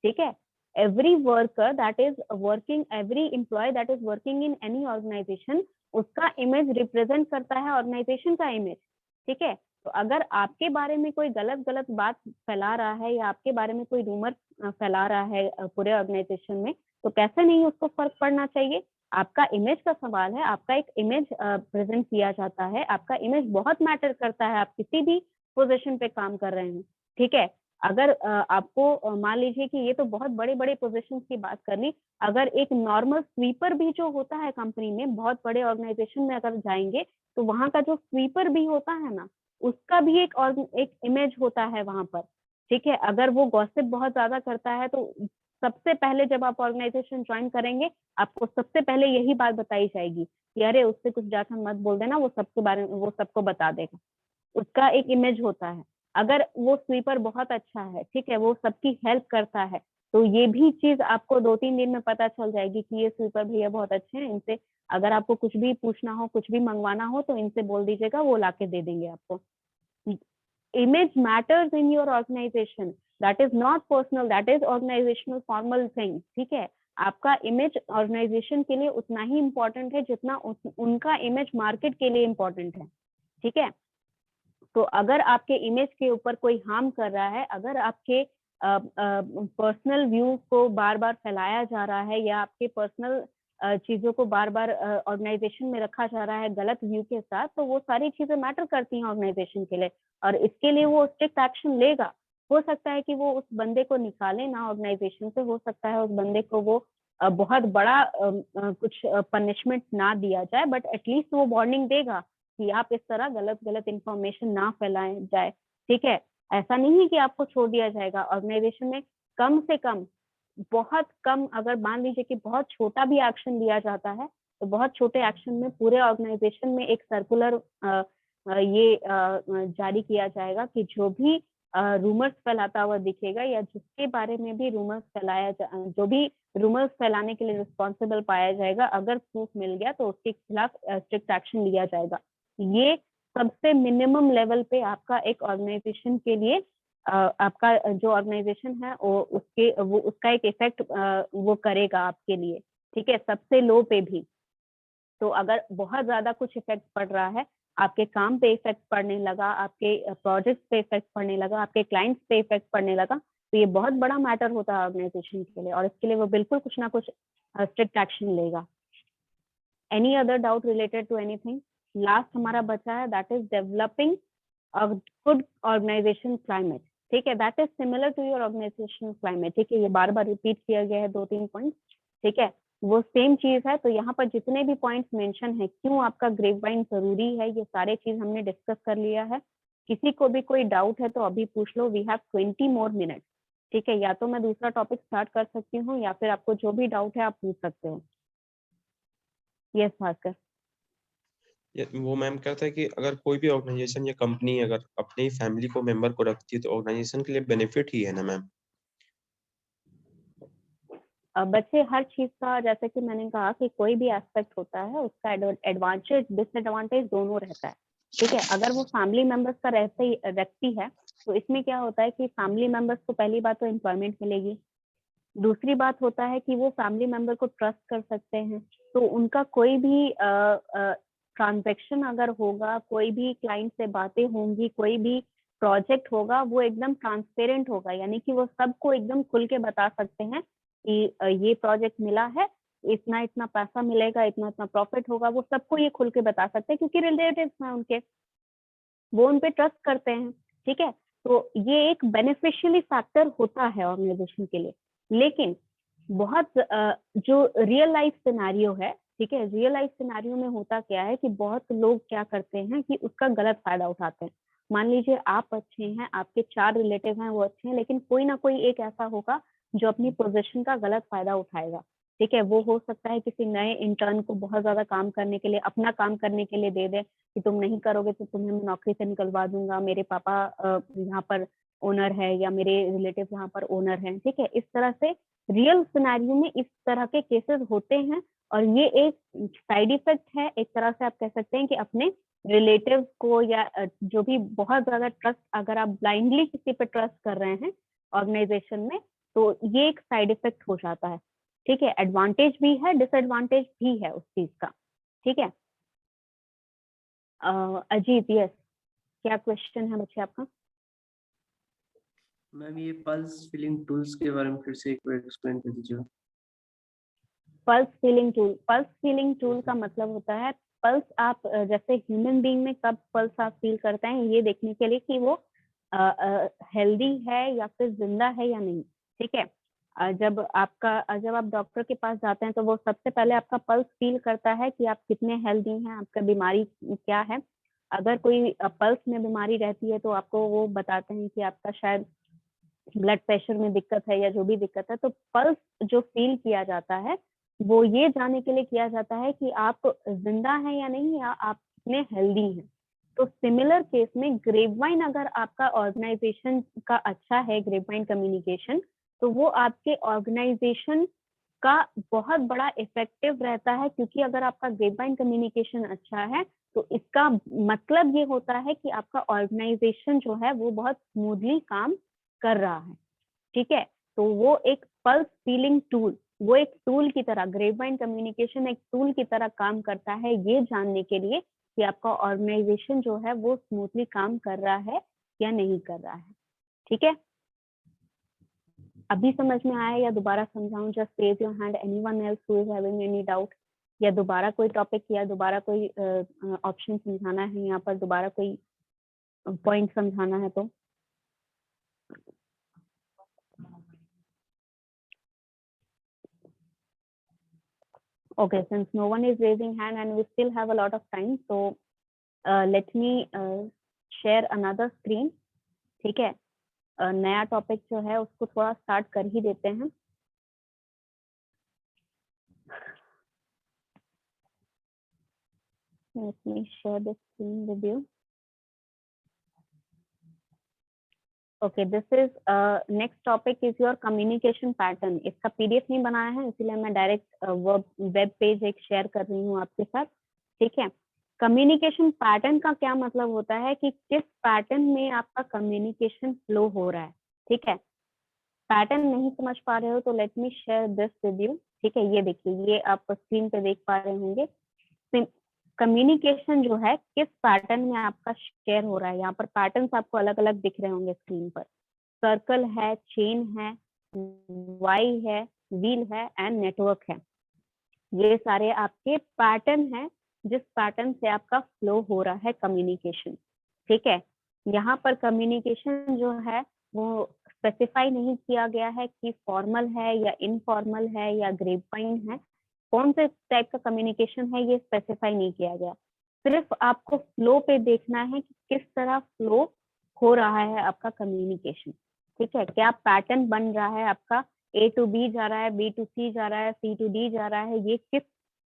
ठीक है, every worker that is working, every employ that is working in any organisation, उसका इमेज रिप्रेजेंट करता है ऑर्गेनाइजेशन का इमेज। ठीक है, तो अगर आपके बारे में कोई गलत बात फैला रहा है या आपके बारे में कोई रूमर फैला रहा है पूरे ऑर्गेनाइजेशन में, तो कैसे नहीं उसको फर्क पड़ना चाहिए। आपका इमेज का सवाल है, आपका एक इमेज प्रेजेंट किया जाता है, आपका इमेज बहुत मैटर करता है, आप किसी भी पोजीशन पे काम कर रहे हैं, ठीक है। अगर आपको मान लीजिए कि ये तो बहुत बड़े पोजीशन की बात कर ली, अगर एक नॉर्मल स्वीपर भी जो होता है कंपनी में, बहुत बड़े ऑर्गेनाइजेशन में अगर जाएंगे तो वहां का जो स्वीपर भी होता है ना, उसका भी एक इमेज होता है वहां पर, ठीक है। अगर वो गॉसिप बहुत ज्यादा करता है तो सबसे पहले जब आप ऑर्गेनाइजेशन ज्वाइन करेंगे, आपको सबसे पहले यही बात बताई जाएगी कि अरे उससे कुछ जाकर मत बोल देना, वो सबके बारे में वो सबको बता देगा। उसका एक इमेज होता है। अगर वो स्वीपर बहुत अच्छा है, ठीक है, वो सबकी हेल्प करता है, तो ये भी चीज आपको 2-3 दिन में पता चल जाएगी कि ये स्वीपर भैया बहुत अच्छे हैं, इनसे अगर आपको कुछ भी पूछना हो, कुछ भी मंगवाना हो तो इनसे बोल दीजिएगा, वो लाके दे देंगे आपको। Image matters in your organization. That is not personal, that is organizational formal thing. ठीक है, आपका इमेज ऑर्गेनाइजेशन के लिए उतना ही इम्पोर्टेंट है जितना उनका इमेज मार्केट के लिए इम्पोर्टेंट है, ठीक है। तो अगर आपके इमेज के ऊपर कोई हार्म कर रहा है, अगर आपके पर्सनल व्यू को बार बार फैलाया जा रहा है या आपके पर्सनल चीजों को बार बार ऑर्गेनाइजेशन में रखा जा रहा है गलत व्यू के साथ, तो वो सारी चीजें मैटर करती हैं ऑर्गेनाइजेशन के लिए, और इसके लिए वो स्ट्रिक्ट एक्शन लेगा। हो सकता है कि वो उस बंदे को निकाले ना ऑर्गेनाइजेशन से, हो सकता है उस बंदे को वो बहुत बड़ा कुछ पनिशमेंट ना दिया जाए, बट एटलीस्ट वो वार्निंग देगा कि आप इस तरह गलत इंफॉर्मेशन ना फैलाएं जाए, ठीक है। ऐसा नहीं है कि आपको छोड़ दिया जाएगा। ऑर्गेनाइजेशन में कम से कम, बहुत कम, अगर मान लीजिए कि बहुत छोटा भी एक्शन लिया जाता है, तो बहुत छोटे एक्शन में पूरे ऑर्गेनाइजेशन में एक सर्कुलर ये जारी किया जाएगा कि जो भी रूमर्स फैलाता हुआ दिखेगा या जिसके बारे में भी रूमर्स जो भी रूमर्स फैलाने के लिए रिस्पॉन्सिबल पाया जाएगा, अगर प्रूफ मिल गया तो उसके खिलाफ स्ट्रिक्ट एक्शन लिया जाएगा। ये सबसे मिनिमम लेवल पे आपका एक ऑर्गेनाइजेशन के लिए आपका जो ऑर्गेनाइजेशन है वो उसका एक इफेक्ट वो करेगा आपके लिए, ठीक है, सबसे लो पे भी। तो अगर बहुत ज्यादा कुछ इफेक्ट पड़ रहा है, आपके काम पे इफेक्ट पड़ने लगा, आपके प्रोजेक्ट पे इफेक्ट पड़ने लगा, आपके क्लाइंट्स पे इफेक्ट पड़ने लगा, तो ये बहुत बड़ा मैटर होता है ऑर्गेनाइजेशन के लिए, और इसके लिए वो बिल्कुल कुछ ना कुछ स्ट्रिक्ट एक्शन लेगा। Any other doubt related to anything? Last हमारा बचा है, that is developing a good organisation climate, ठीक है, that is similar to your organisation climate, ठीक है। ये बार बार रिपीट किया गया है 2-3 पॉइंट, ठीक है, वो सेम चीज है। तो यहाँ पर जितने भी पॉइंट्स मेंशन है, क्यों आपका ग्रेपवाइन जरूरी है, ये सारे चीज हमने डिस्कस कर लिया है। किसी को भी कोई डाउट है तो अभी पूछ लो, वी हैव 20 मोर मिनट, ठीक है। या तो मैं दूसरा टॉपिक स्टार्ट कर सकती हूँ या फिर आपको जो भी डाउट है आप पूछ सकते हो। यस भास्कर। वो मैम कहता है कि अगर कोई भी ऑर्गेनाइजेशन या कंपनी अगर अपनी फैमिली को मेंबर को रखती है तो ऑर्गेनाइजेशन के लिए बेनिफिट ही है ना मैम? बच्चे, हर चीज का, जैसे कि मैंने कहा कि कोई भी एस्पेक्ट होता है उसका एडवांटेज डिसएडवांटेज दोनों रहता है, ठीक है। अगर वो फैमिली मेंबर्स का रखती है तो इसमें क्या होता है कि फैमिली मेंबर्स को पहली बात तो एम्प्लॉयमेंट मिलेगी, दूसरी बात होता है कि वो फैमिली मेंबर को ट्रस्ट कर सकते हैं, तो उनका कोई भी ट्रांजैक्शन अगर होगा, कोई भी क्लाइंट से बातें होंगी, कोई भी प्रोजेक्ट होगा, वो एकदम ट्रांसपेरेंट होगा, यानी कि वो सबको एकदम खुल के बता सकते हैं कि ये प्रोजेक्ट मिला है, इतना इतना पैसा मिलेगा, इतना इतना प्रॉफिट होगा, वो सबको ये खुल के बता सकते हैं क्योंकि रिलेटिव्स हैं उनके, वो उन पे ट्रस्ट करते हैं, ठीक है। तो ये एक बेनिफिशियली फैक्टर होता है ऑर्गेनाइजेशन के लिए। लेकिन बहुत जो रियल लाइफ सिनेरियो है, ठीक है, रियल लाइफ सिनेरियो में होता क्या है कि बहुत लोग क्या करते हैं कि उसका गलत फायदा उठाते हैं। मान लीजिए आप अच्छे हैं, आपके 4 रिलेटिव हैं वो अच्छे हैं, लेकिन कोई ना कोई एक ऐसा होगा जो अपनी पोजीशन का गलत फायदा उठाएगा, ठीक है। वो हो सकता है किसी नए इंटर्न को बहुत ज्यादा काम करने के लिए, अपना काम करने के लिए दे दे कि तुम नहीं करोगे तो तुम्हें मैं नौकरी से निकलवा दूंगा, मेरे पापा यहाँ पर ओनर है या मेरे रिलेटिव यहाँ पर ओनर हैं, ठीक है। इस तरह से रियल सिनेरियो में इस तरह के केसेस होते हैं, और ये एक साइड इफेक्ट है, एक तरह से आप कह सकते हैं कि अपने रिलेटिव को या जो भी बहुत ज्यादा ट्रस्ट, अगर आप ब्लाइंडली किसी पे ट्रस्ट कर रहे हैं ऑर्गेनाइजेशन में, तो ये एक साइड इफेक्ट हो जाता है, ठीक है। एडवांटेज भी है, डिसएडवांटेज भी है उस चीज का, ठीक है। अजीत, यस। क्या क्वेश्चन है बच्चे आपका? मैम ये पल्स फीलिंग टूल्स के बारे में फिर से एक बार एक्सप्लेन कर दीजिए। पल्स फीलिंग टूल का मतलब होता है पल्स आप जैसे ह्यूमन बीइंग में कब पल्स आप फील करते हैं ये देखने के लिए कि वो हेल्दी है या फिर जिंदा है या नहीं, ठीक है। जब आप डॉक्टर के पास जाते हैं तो वो सबसे पहले आपका पल्स फील करता है कि आप कितने हेल्दी हैं, आपका बीमारी क्या है। अगर कोई पल्स में बीमारी रहती है तो आपको वो बताते हैं कि आपका शायद ब्लड प्रेशर में दिक्कत है या जो भी दिक्कत है। तो पल्स जो फील किया जाता है वो ये जानने के लिए किया जाता है कि आप जिंदा हैं या नहीं, या आप कितने हेल्दी हैं। तो सिमिलर केस में ग्रेपवाइन अगर आपका ऑर्गेनाइजेशन का अच्छा है, ग्रेपवाइन कम्युनिकेशन, तो वो आपके ऑर्गेनाइजेशन का बहुत बड़ा इफेक्टिव रहता है, क्योंकि अगर आपका ग्रेपवाइन कम्युनिकेशन अच्छा है तो इसका मतलब ये होता है कि आपका ऑर्गेनाइजेशन जो है वो बहुत स्मूथली काम कर रहा है, ठीक है। तो वो एक पल्स फीलिंग टूल, वो एक टूल की तरह, ग्रेपवाइन कम्युनिकेशन एक टूल की तरह काम करता है ये जानने के लिए कि आपका ऑर्गेनाइजेशन जो है वो स्मूथली काम कर रहा है या नहीं कर रहा है, ठीक है। अभी समझ में आया या दोबारा समझाऊं? Just raise your hand anyone else who is having any doubt, या दोबारा कोई टॉपिक या दोबारा कोई ऑप्शन समझाना है, यहाँ पर दोबारा कोई पॉइंट समझाना है तो। Okay, since no one is raising hand and we still have a lot of time, so let me share another screen, ठीक है। नया टॉपिक जो है उसको थोड़ा स्टार्ट कर ही देते हैं। Let me share the screen with you. Okay, this is next topic is your communication pattern. इसका PDF नहीं बनाया है इसलिए मैं डायरेक्ट वेब पेज एक शेयर कर रही हूँ आपके साथ, ठीक है। कम्युनिकेशन पैटर्न का क्या मतलब होता है कि किस पैटर्न में आपका कम्युनिकेशन फ्लो हो रहा है, ठीक है। पैटर्न नहीं समझ पा रहे हो तो let me share this with you, ठीक है। ये देखिए, ये आप स्क्रीन पे देख पा रहे होंगे। कम्युनिकेशन जो है किस पैटर्न में आपका शेयर हो रहा है। यहाँ पर पैटर्न्स आपको अलग अलग दिख रहे होंगे स्क्रीन पर। सर्कल है, चेन है, वाई है, व्हील है एंड नेटवर्क है। ये सारे आपके पैटर्न हैं जिस पैटर्न से आपका फ्लो हो रहा है कम्युनिकेशन, ठीक है। यहाँ पर कम्युनिकेशन जो है वो स्पेसिफाई नहीं किया गया है कि फॉर्मल है या इनफॉर्मल है या ग्रेपवाइन है, कौन से टाइप का कम्युनिकेशन है ये स्पेसिफाई नहीं किया गया। सिर्फ आपको फ्लो पे देखना है कि किस तरह फ्लो हो रहा है आपका कम्युनिकेशन, ठीक है। क्या पैटर्न बन रहा है आपका, A to B जा रहा है, B to C जा रहा है, C to D जा रहा है, ये किस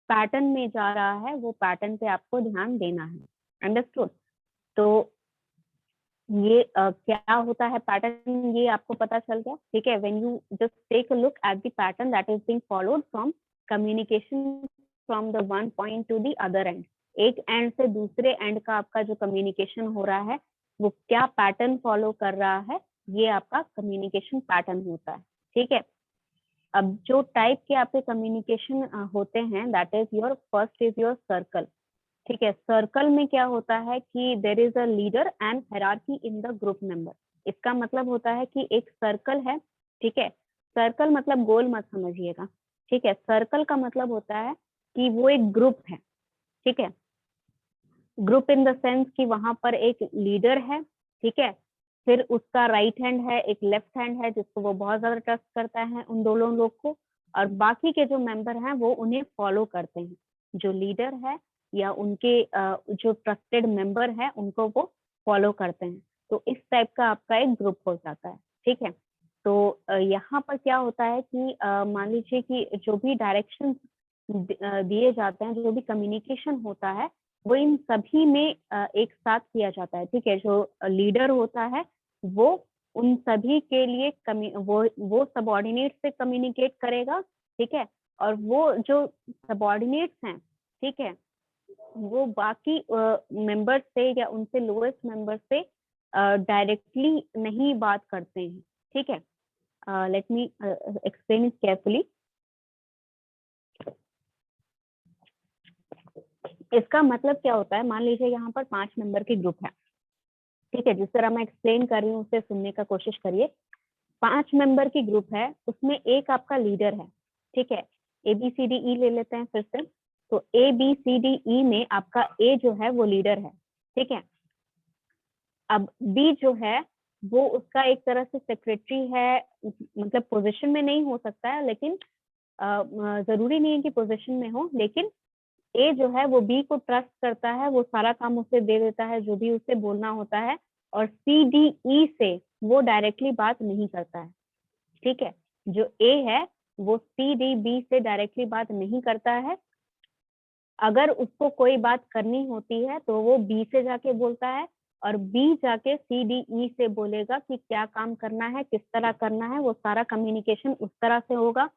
पैटर्न में जा रहा है, वो पैटर्न पे आपको ध्यान देना है। अंडरस्टूड? तो ये क्या होता है पैटर्न, ये आपको पता चल गया, ठीक है। When you just take a look at the pattern that is being followed from communication from the one point to the other end, एक एंड से दूसरे एंड का आपका जो कम्युनिकेशन हो रहा है वो क्या पैटर्न फॉलो कर रहा है, ये आपका कम्युनिकेशन पैटर्न होता है, ठीक है। अब जो टाइप के आपके कम्युनिकेशन होते हैं, that is your first is your circle, ठीक है। सर्कल में क्या होता है कि there is a leader and hierarchy in the group member. इसका मतलब होता है कि एक सर्कल है, ठीक है। सर्कल मतलब गोल मत समझिएगा, ठीक है। सर्कल का मतलब होता है कि वो एक ग्रुप है, ठीक है। ग्रुप इन द सेंस कि वहां पर एक लीडर है, ठीक है। फिर उसका राइट हैंड है, एक लेफ्ट हैंड है जिसको वो बहुत ज्यादा ट्रस्ट करता है उन दोनों लोग को, और बाकी के जो मेंबर हैं वो उन्हें फॉलो करते हैं। जो लीडर है या उनके जो ट्रस्टेड मेंबर है उनको वो फॉलो करते हैं। तो इस टाइप का आपका एक ग्रुप हो जाता है, ठीक है। तो यहाँ पर क्या होता है कि मान लीजिए कि जो भी डायरेक्शन दिए जाते हैं, जो भी कम्युनिकेशन होता है वो इन सभी में एक साथ किया जाता है, ठीक है। जो लीडर होता है वो उन सभी के लिए वो सबऑर्डिनेट से कम्युनिकेट करेगा, ठीक है। और वो जो सबऑर्डिनेट्स हैं, ठीक है, वो बाकी मेंबर से या उनसे लोएस्ट मेंबर से डायरेक्टली नहीं बात करते हैं, ठीक है। Let me explain it carefully. इसका मतलब क्या होता है, मान लीजिए यहाँ पर 5 मेंबर की ग्रुप है, ठीक है, जिस तरह मैं एक्सप्लेन कर रही हूँ उसे सुनने का कोशिश करिए। 5 मेंबर की ग्रुप है, उसमें एक आपका लीडर है, ठीक है। ABCDE ले लेते हैं फिर से। तो ABCDE में आपका A जो है वो लीडर है, ठीक है। अब B जो है वो उसका एक तरह से सेक्रेटरी है, मतलब पोजीशन में नहीं हो सकता है, लेकिन जरूरी नहीं है कि पोजीशन में हो, लेकिन A जो है वो B को ट्रस्ट करता है, वो सारा काम उसे दे देता है जो भी उसे बोलना होता है, और CDE से वो डायरेक्टली बात नहीं करता है, ठीक है। जो A है वो CDB से डायरेक्टली बात नहीं करता है। अगर उसको कोई बात करनी होती है तो वो B से जाके बोलता है, और B जाके CDE से बोलेगा कि क्या काम करना है, किस तरह करना है, वो सारा कम्युनिकेशन उस तरह से होगा।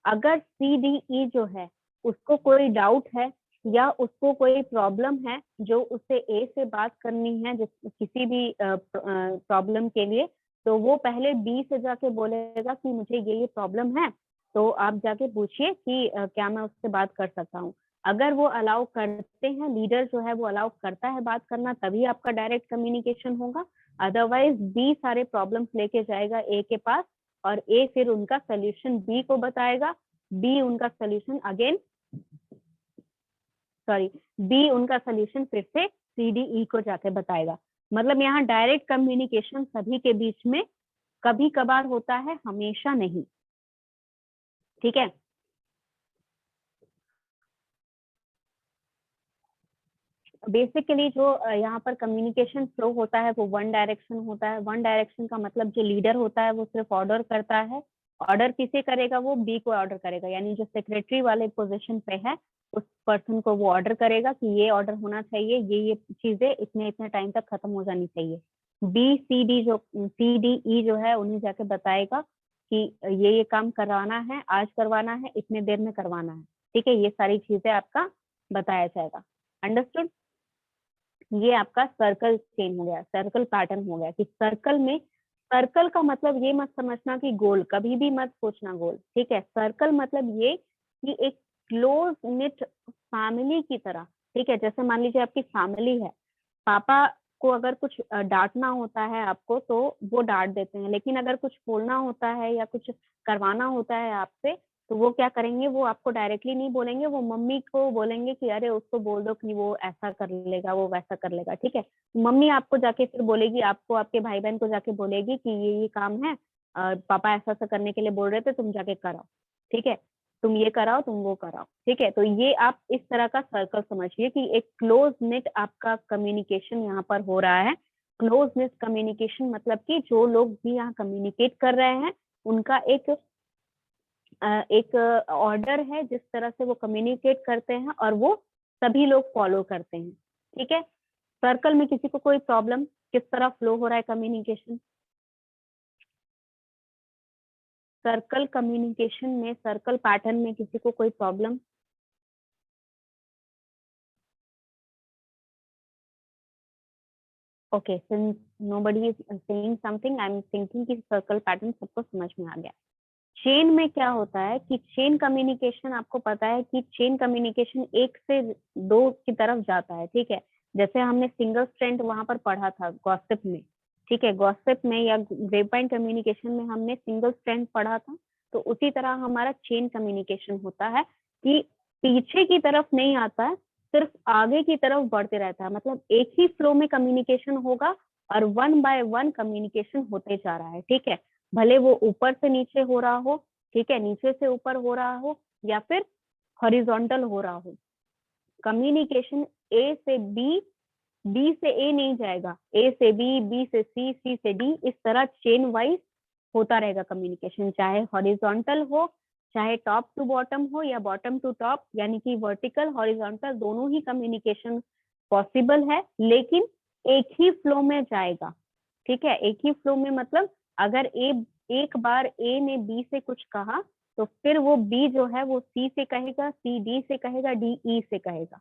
अगर CDE जो है उसको कोई डाउट है या उसको कोई प्रॉब्लम है जो उसे A से बात करनी है किसी भी प्रॉब्लम के लिए, तो वो पहले B से जाके बोलेगा कि मुझे ये प्रॉब्लम है, तो आप जाके पूछिए कि क्या मैं उससे बात कर सकता हूँ। अगर वो अलाउ करते हैं, लीडर जो है वो अलाउ करता है बात करना, तभी आपका डायरेक्ट कम्युनिकेशन होगा। अदरवाइज बी सारे प्रॉब्लम्स लेके जाएगा ए के पास, और ए फिर उनका सोल्यूशन बी को बताएगा, बी उनका सोल्यूशन बी उनका सोल्यूशन फिर से CDE को जाके बताएगा। मतलब यहाँ डायरेक्ट कम्युनिकेशन सभी के बीच में कभी कभार होता है, हमेशा नहीं, ठीक है। बेसिकली जो यहाँ पर कम्युनिकेशन फ्लो होता है वो वन डायरेक्शन होता है। वन डायरेक्शन का मतलब जो लीडर होता है वो सिर्फ ऑर्डर करता है। ऑर्डर किसे करेगा? वो बी को ऑर्डर करेगा, यानी जो सेक्रेटरी वाले पोजीशन पे है उस पर्सन को वो ऑर्डर करेगा कि ये ऑर्डर होना चाहिए, ये चीजें इतने इतने टाइम तक खत्म हो जानी चाहिए। CDE जो है उन्हें जाके बताएगा कि ये काम करवाना है, आज करवाना है, इतने देर में करवाना है, ठीक है। ये सारी चीजें आपका बताया जाएगा। अंडरस्टूड? ये आपका सर्कल चेन हो गया, सर्कल पैटर्न हो गया। कि सर्कल में, सर्कल का मतलब ये मत समझना कि गोल, कभी भी मत सोचना गोल, ठीक है। सर्कल मतलब ये कि एक क्लोज निट फैमिली की तरह, ठीक है। जैसे मान लीजिए आपकी फैमिली है, पापा को अगर कुछ डांटना होता है आपको तो वो डांट देते हैं, लेकिन अगर कुछ बोलना होता है या कुछ करवाना होता है आपसे तो वो क्या करेंगे, वो आपको डायरेक्टली नहीं बोलेंगे, वो मम्मी को बोलेंगे कि अरे उसको बोल दो कि वो ऐसा कर लेगा, वो वैसा कर लेगा, ठीक है। मम्मी आपको जाके फिर बोलेगी, आपको आपके भाई बहन को जाके बोलेगी कि ये काम है, पापा ऐसा ऐसा करने के लिए बोल रहे थे, तुम जाके कराओ, ठीक है, तुम ये कराओ, तुम वो कराओ, ठीक है। तो ये आप इस तरह का सर्कल समझिए कि एक क्लोज नेट आपका कम्युनिकेशन यहाँ पर हो रहा है। क्लोज नेट कम्युनिकेशन मतलब कि जो लोग भी यहाँ कम्युनिकेट कर रहे हैं उनका एक ऑर्डर है जिस तरह से वो कम्युनिकेट करते हैं और वो सभी लोग फॉलो करते हैं, ठीक है। सर्कल में किसी को कोई प्रॉब्लम, किस तरह फ्लो हो रहा है कम्युनिकेशन? सर्कल कम्युनिकेशन में, सर्कल पैटर्न में किसी को कोई problem? Okay, since nobody is saying something, I am thinking कि सर्कल पैटर्न सबको समझ में आ गया। चेन में क्या होता है कि चेन कम्युनिकेशन, आपको पता है कि चेन कम्युनिकेशन 1 से 2 की तरफ जाता है, ठीक है। जैसे हमने सिंगल स्ट्रैंड वहां पर पढ़ा था गॉसिप में, ठीक है। गॉसिप में या ग्रेपवाइन कम्युनिकेशन में हमने सिंगल स्ट्रैंड पढ़ा था, तो उसी तरह हमारा चेन कम्युनिकेशन होता है कि पीछे की तरफ नहीं आता है, सिर्फ आगे की तरफ बढ़ते रहता है। मतलब एक ही फ्लो में कम्युनिकेशन होगा और 1 बाय 1 कम्युनिकेशन होते जा रहा है, ठीक है। भले वो ऊपर से नीचे हो रहा हो, ठीक है, नीचे से ऊपर हो रहा हो या फिर हॉरिजॉन्टल हो रहा हो। कम्युनिकेशन ए से बी, बी से ए नहीं जाएगा, ए से बी, बी से सी, सी से डी, इस तरह चेन वाइज होता रहेगा कम्युनिकेशन, चाहे हॉरिजॉन्टल हो, चाहे टॉप टू बॉटम हो या बॉटम टू टॉप, यानी कि वर्टिकल हॉरिजॉन्टल दोनों ही कम्युनिकेशन पॉसिबल है, लेकिन एक ही फ्लो में जाएगा, ठीक है। एक ही फ्लो में मतलब अगर एक बार ए ने बी से कुछ कहा तो फिर वो बी जो है वो सी से कहेगा, सी डी से कहेगा, डी ई से कहेगा,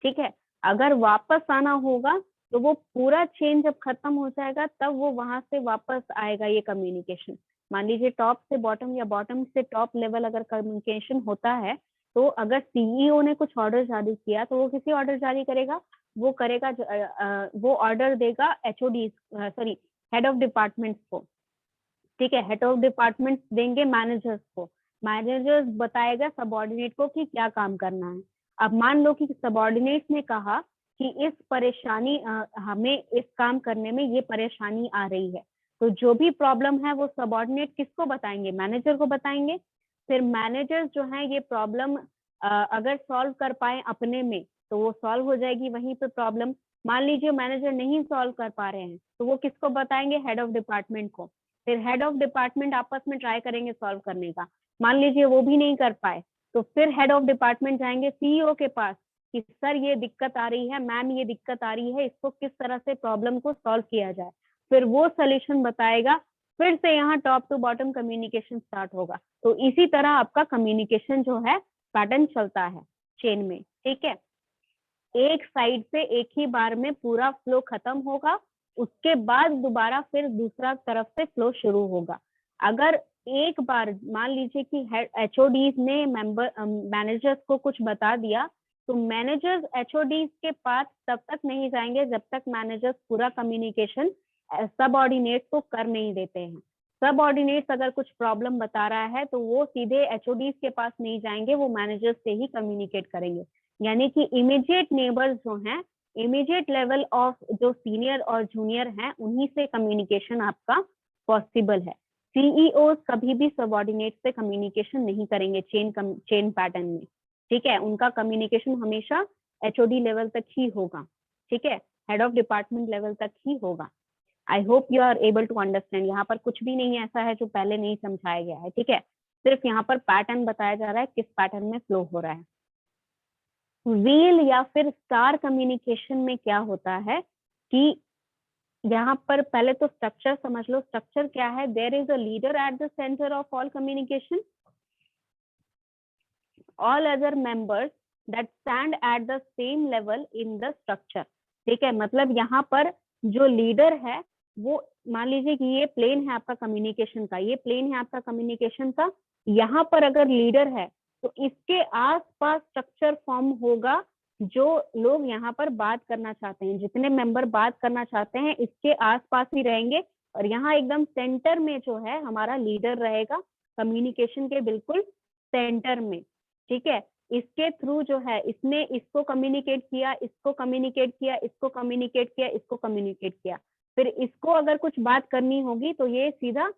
ठीक है। अगर वापस आना होगा तो वो पूरा चेन जब खत्म हो जाएगा तब वो वहां से वापस आएगा ये कम्युनिकेशन। मान लीजिए टॉप से बॉटम या बॉटम से टॉप लेवल अगर कम्युनिकेशन होता है, तो अगर सीईओ ने कुछ ऑर्डर जारी किया तो वो किसी ऑर्डर जारी करेगा, वो करेगा वो ऑर्डर देगा HOD sorry head of departments को, ठीक है। हेड ऑफ डिपार्टमेंट्स देंगे मैनेजर्स को, मैनेजर्स बताएगा सबऑर्डिनेट को कि क्या काम करना है। अब मान लो कि सबऑर्डिनेट्स ने कहा कि इस परेशानी हमें इस काम करने में ये परेशानी आ रही है, तो जो भी प्रॉब्लम है वो सबऑर्डिनेट किसको बताएंगे, मैनेजर को बताएंगे। फिर मैनेजर जो है ये प्रॉब्लम अगर सॉल्व कर पाए अपने में तो वो सॉल्व हो जाएगी वहीं पे प्रॉब्लम। मान लीजिए मैनेजर नहीं सॉल्व कर पा रहे हैं तो वो किसको बताएंगे, हेड ऑफ डिपार्टमेंट को। फिर हेड ऑफ डिपार्टमेंट आपस में ट्राई करेंगे सॉल्व करने का, मान लीजिए वो भी नहीं कर पाए तो फिर हेड ऑफ डिपार्टमेंट जाएंगे सीईओ के पास कि सर ये दिक्कत आ रही है, मैम ये दिक्कत आ रही है, इसको किस तरह से प्रॉब्लम को सॉल्व किया जाए। फिर वो सोल्यूशन बताएगा, फिर से यहाँ top to bottom communication start होगा। तो इसी तरह आपका कम्युनिकेशन जो है पैटर्न चलता है चेन में, ठीक है। एक साइड से एक ही बार में पूरा फ्लो खत्म होगा, उसके बाद दोबारा फिर दूसरा तरफ से फ्लो शुरू होगा। अगर एक बार मान लीजिए कि एचओडीज ने मैनेजर्स को कुछ बता दिया तो मैनेजर्स एचओडीज के पास तब तक नहीं जाएंगे जब तक मैनेजर्स पूरा कम्युनिकेशन सबऑर्डिनेट्स को कर नहीं देते हैं। सबऑर्डिनेट्स अगर कुछ प्रॉब्लम बता रहा है तो वो सीधे एचओडीज के पास नहीं जाएंगे, वो मैनेजर्स से ही कम्युनिकेट करेंगे। यानी कि इमीडिएट नेबर्स जो हैं, इमीडिएट लेवल ऑफ जो सीनियर और जूनियर हैं, उन्हीं से कम्युनिकेशन आपका पॉसिबल है। सीईओ कभी भी सबऑर्डिनेट से कम्युनिकेशन नहीं करेंगे चेन पैटर्न में, ठीक है। उनका कम्युनिकेशन हमेशा एचओडी लेवल तक ही होगा, ठीक है, हेड ऑफ डिपार्टमेंट लेवल तक ही होगा। I hope you are able to understand. यहाँ पर कुछ भी नहीं ऐसा है जो पहले नहीं समझाया गया है, ठीक है। सिर्फ यहाँ पर पैटर्न बताया जा रहा है, किस पैटर्न में फ्लो हो रहा है। व्हील या फिर स्टार कम्युनिकेशन में क्या होता है कि यहाँ पर पहले तो स्ट्रक्चर समझ लो। स्ट्रक्चर क्या है, there is a leader at the centre of all communication, all other members that stand at the same level in the structure, ठीक है। मतलब यहाँ पर जो लीडर है वो, मान लीजिए कि ये प्लेन है आपका कम्युनिकेशन का, ये प्लेन है आपका कम्युनिकेशन का, यहाँ पर अगर लीडर है तो इसके आसपास स्ट्रक्चर फॉर्म होगा। जो लोग यहाँ पर बात करना चाहते हैं, जितने मेंबर बात करना चाहते हैं, इसके आसपास ही रहेंगे। और यहाँ एकदम सेंटर में जो है हमारा लीडर रहेगा, कम्युनिकेशन के बिल्कुल सेंटर में, ठीक है। इसके थ्रू जो है इसने इसको कम्युनिकेट किया, इसको कम्युनिकेट किया, इसको कम्युनिकेट किया, इसको कम्युनिकेट किया। फिर इसको अगर कुछ बात करनी होगी तो ये सीधा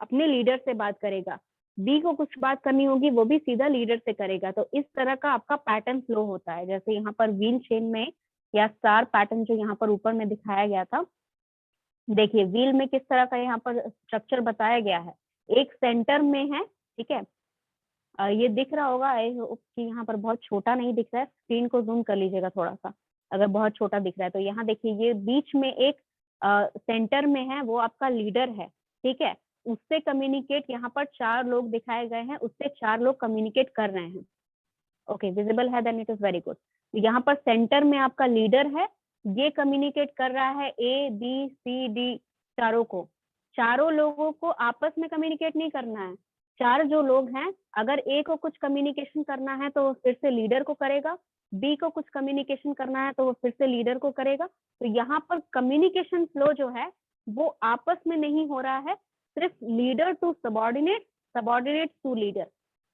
अपने लीडर से बात करेगा, बी को कुछ बात करनी होगी वो भी सीधा लीडर से करेगा। तो इस तरह का आपका पैटर्न फ्लो होता है। जैसे यहाँ पर व्हील चेन में या स्टार पैटर्न जो यहाँ पर ऊपर में दिखाया गया था, देखिए व्हील में किस तरह का यहाँ पर स्ट्रक्चर बताया गया है। एक सेंटर में है, ठीक है, ये दिख रहा होगा कि यहाँ पर बहुत छोटा नहीं दिख रहा है, स्क्रीन को जूम कर लीजिएगा थोड़ा सा अगर बहुत छोटा दिख रहा है तो। यहाँ देखिए ये बीच में एक सेंटर में है, वो आपका लीडर है, ठीक है। उससे कम्युनिकेट यहाँ पर 4 लोग दिखाए गए हैं, उससे 4 लोग कम्युनिकेट कर रहे हैं। ओके, विजिबल है, then it is very good. यहाँ पर सेंटर में आपका लीडर है, ये कम्युनिकेट कर रहा है ए बी सी डी चारों को। चारों लोगों को आपस में कम्युनिकेट नहीं करना है। 4 जो लोग हैं, अगर ए को कुछ कम्युनिकेशन करना है तो वो फिर से लीडर को करेगा, बी को कुछ कम्युनिकेशन करना है तो वो फिर से लीडर को करेगा। तो यहाँ पर कम्युनिकेशन फ्लो जो है वो आपस में नहीं हो रहा है, सिर्फ leader to subordinate, subordinate to leader,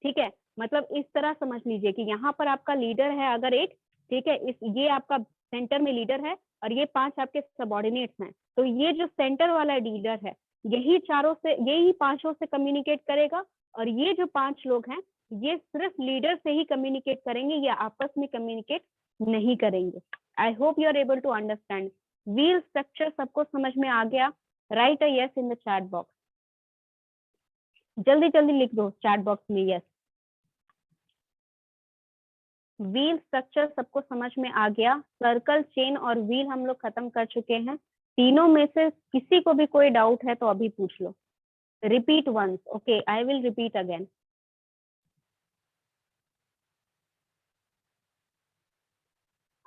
ठीक है। मतलब इस तरह समझ लीजिए कि यहाँ पर आपका लीडर है अगर एक, ठीक है, ये आपका सेंटर में लीडर है और ये 5 आपके सबऑर्डिनेट्स हैं। तो ये जो सेंटर वाला लीडर है यही 5 से कम्युनिकेट करेगा, और ये जो 5 लोग हैं ये सिर्फ लीडर से ही कम्युनिकेट करेंगे, या आपस में कम्युनिकेट नहीं करेंगे। I hope you are able to understand. Wheel structure सबको समझ में आ गया? Write a yes in the chat box, जल्दी जल्दी लिख दो चैट बॉक्स में यस। व्हील स्ट्रक्चर सबको समझ में आ गया। सर्कल, चेन और व्हील हम लोग खत्म कर चुके हैं। तीनों में से किसी को भी कोई डाउट है तो अभी पूछ लो। Repeat once, okay, I will repeat again.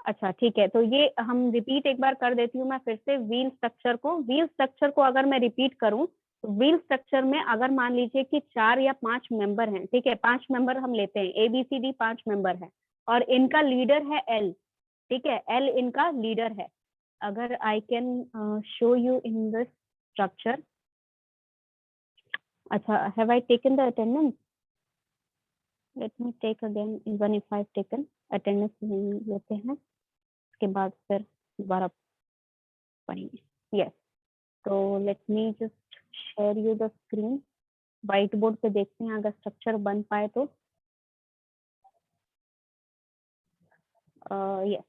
अच्छा ठीक है, तो ये हम रिपीट एक बार कर देती हूँ मैं फिर से व्हील स्ट्रक्चर को। व्हील स्ट्रक्चर को अगर मैं रिपीट करूँ तो व्हील स्ट्रक्चर में अगर मान लीजिए कि 4 या 5 मेंबर हैं, ठीक है, 5 मेंबर हम लेते हैं, ABCD 5 मेंबर है और इनका लीडर है L, ठीक है, L इनका लीडर है। अगर I can show you in this structure, अच्छा, have I taken the attendance? Let me take again, even if I taken attendance लेते हैं, उसके बाद फिर दोबारा पढ़ेंगे। यस, तो let me just share you the screen. White board पे देखते हैं अगर स्ट्रक्चर बन पाए तो। यस,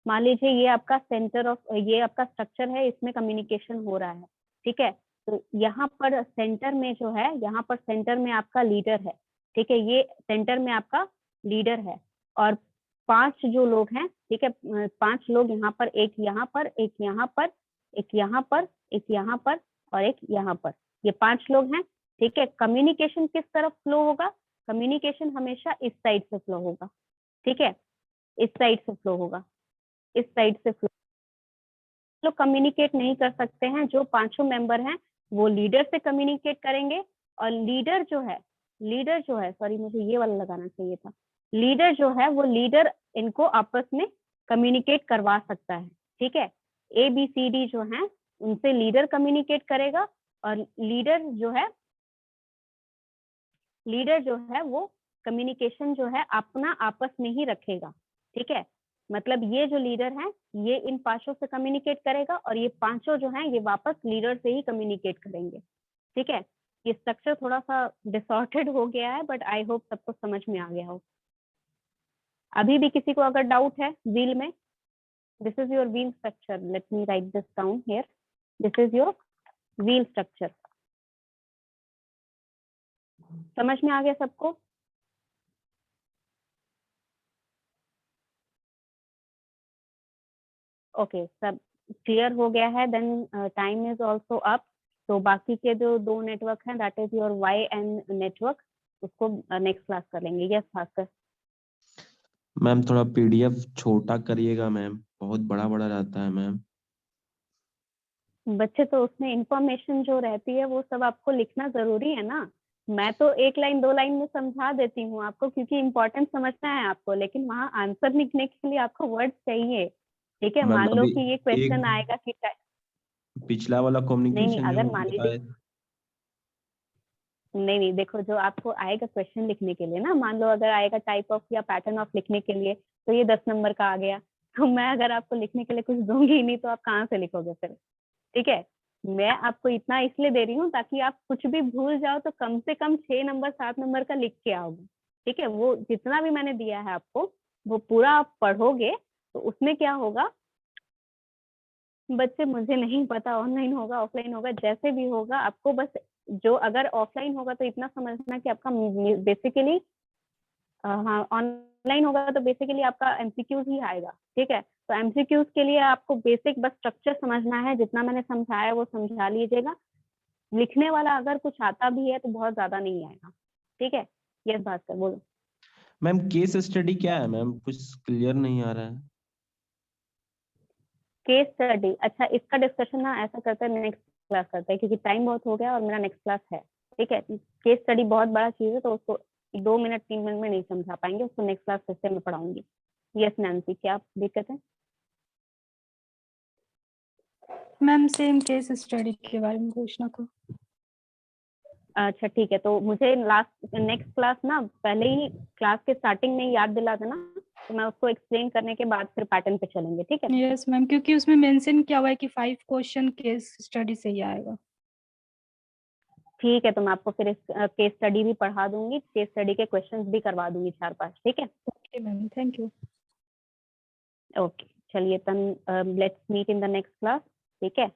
मान लीजिए ये आपका सेंटर ऑफ, ये आपका स्ट्रक्चर है, इसमें कम्युनिकेशन हो रहा है, ठीक है। तो यहाँ पर सेंटर में जो है, यहाँ पर सेंटर में आपका लीडर है, ठीक है, ये सेंटर में आपका लीडर है, और 5 जो लोग हैं, ठीक है, 5 लोग यहाँ पर, एक यहाँ पर, एक यहाँ पर, एक यहाँ पर, एक यहाँ पर, और एक यहाँ पर, ये 5 लोग हैं, ठीक है। कम्युनिकेशन किस तरफ फ्लो होगा? कम्युनिकेशन हमेशा इस साइड से फ्लो होगा, ठीक है, इस साइड से फ्लो होगा, इस साइड से फ्लो। लोग कम्युनिकेट नहीं कर सकते हैं, जो 5 मेंबर हैं वो लीडर से कम्युनिकेट करेंगे, और लीडर जो है, सॉरी मुझे ये वाला लगाना चाहिए था, लीडर जो है वो लीडर इनको आपस में कम्युनिकेट करवा सकता है, ठीक है। ABCD जो है उनसे लीडर कम्युनिकेट करेगा, और लीडर जो है वो कम्युनिकेशन जो है अपना आपस में ही रखेगा, ठीक है। मतलब ये जो लीडर है ये इन 5 से कम्युनिकेट करेगा, और ये 5 जो हैं ये वापस लीडर से ही कम्युनिकेट करेंगे, ठीक है। ये स्ट्रक्चर थोड़ा सा डिसऑर्डर्ड हो गया है, बट आई होप सबको समझ में आ गया हो। अभी भी किसी को अगर डाउट है व्हील में, this is your wheel structure, let me right this down here, this is your wheel structure. समझ में आ गया सबको? ओके, सब क्लियर हो गया है, then time is also up. तो बाकी के जो 2 नेटवर्क हैं, that is your YN network, उसको नेक्स्ट क्लास कर लेंगे। यस भास्कर। मैम थोड़ा PDF छोटा करिएगा मैम, बहुत बड़ा बड़ा रहता है मैम। बच्चे तो उसमें इंफॉर्मेशन जो रहती है वो सब आपको लिखना जरूरी है ना। मैं तो 1 लाइन 2 लाइन में समझा देती हूँ आपको, क्योंकि इम्पोर्टेंट समझना है आपको, लेकिन वहाँ आंसर लिखने के लिए आपको वर्ड्स चाहिए, ठीक है। मैम मान लो अभी कि ये एक क्वेश्चन आएगा कि पिछला वाला नहीं कम्युनिकेशन अगर जो मान बताए, लीजिए, नहीं देखो, जो आपको आएगा क्वेश्चन लिखने के लिए ना, मान लो अगर आएगा टाइप ऑफ या पैटर्न ऑफ लिखने के लिए, तो ये 10 नंबर का आ गया, तो मैं अगर आपको लिखने के लिए कुछ दूंगी ही नहीं, तो आप कहाँ से लिखोगे फिर, ठीक है। मैं आपको इतना इसलिए दे रही हूँ ताकि आप कुछ भी भूल जाओ तो कम से कम 6 नंबर 7 नंबर का लिख के आओगे, ठीक है। वो जितना भी मैंने दिया है आपको वो पूरा आप पढ़ोगे, तो उसमें क्या होगा, बच्चे मुझे नहीं पता ऑनलाइन होगा ऑफलाइन होगा, जैसे भी होगा आपको बस, जो अगर ऑफलाइन होगा तो इतना समझना कि आपका बेसिकली, हाँ ऑनलाइन होगा तो बेसिकली आपका MCQs ही आएगा, ठीक है। तो MCQs के लिए आपको बेसिक बस स्ट्रक्चर समझना है, जितना मैंने समझाया वो समझा लीजिएगा। लिखने वाला अगर कुछ आता भी है तो बहुत ज्यादा नहीं आएगा, ठीक है। यस भास्कर बोलो। मैम केस स्टडी क्या है मैम, कुछ क्लियर नहीं आ रहा है। केस स्टडी, अच्छा इसका डिस्कशन ना ऐसा करते हैं, नेक्स्ट क्लास करते हैं, क्योंकि टाइम बहुत हो गया और मेरा नेक्स्ट क्लास है, ठीक है। केस स्टडी बहुत बड़ा चीज है, तो उसको 2 मिनट 3 मिनट में नहीं समझा पाएंगे, उसको नेक्स्ट क्लास से मैं पढ़ाऊंगी। यस नैन्सी, क्या दिक्कत है? मैम सेम केस स्टडी के बारे में पूछना था। अच्छा ठीक है, तो मुझे नेक्स्ट क्लास ना पहले ही क्लास के स्टार्टिंग में ही याद दिला देना, तो मैं उसको एक्सप्लेन करने के बाद फिर पैटर्न पे चलेंगे, ठीक है। यस मैम, क्योंकि उसमें मेंशन किया हुआ है कि 5 क्वेश्चन केस स्टडी से ही आएगा। ठीक है, तो मैं आपको फिर केस स्टडी भी पढ़ा दूंगी, केस स्टडी के क्वेश्चंस भी करवा दूंगी 4-5, ठीक है। Okay ma'am, thank you. Okay चलिए, then let's meet in the next class, ठीक है।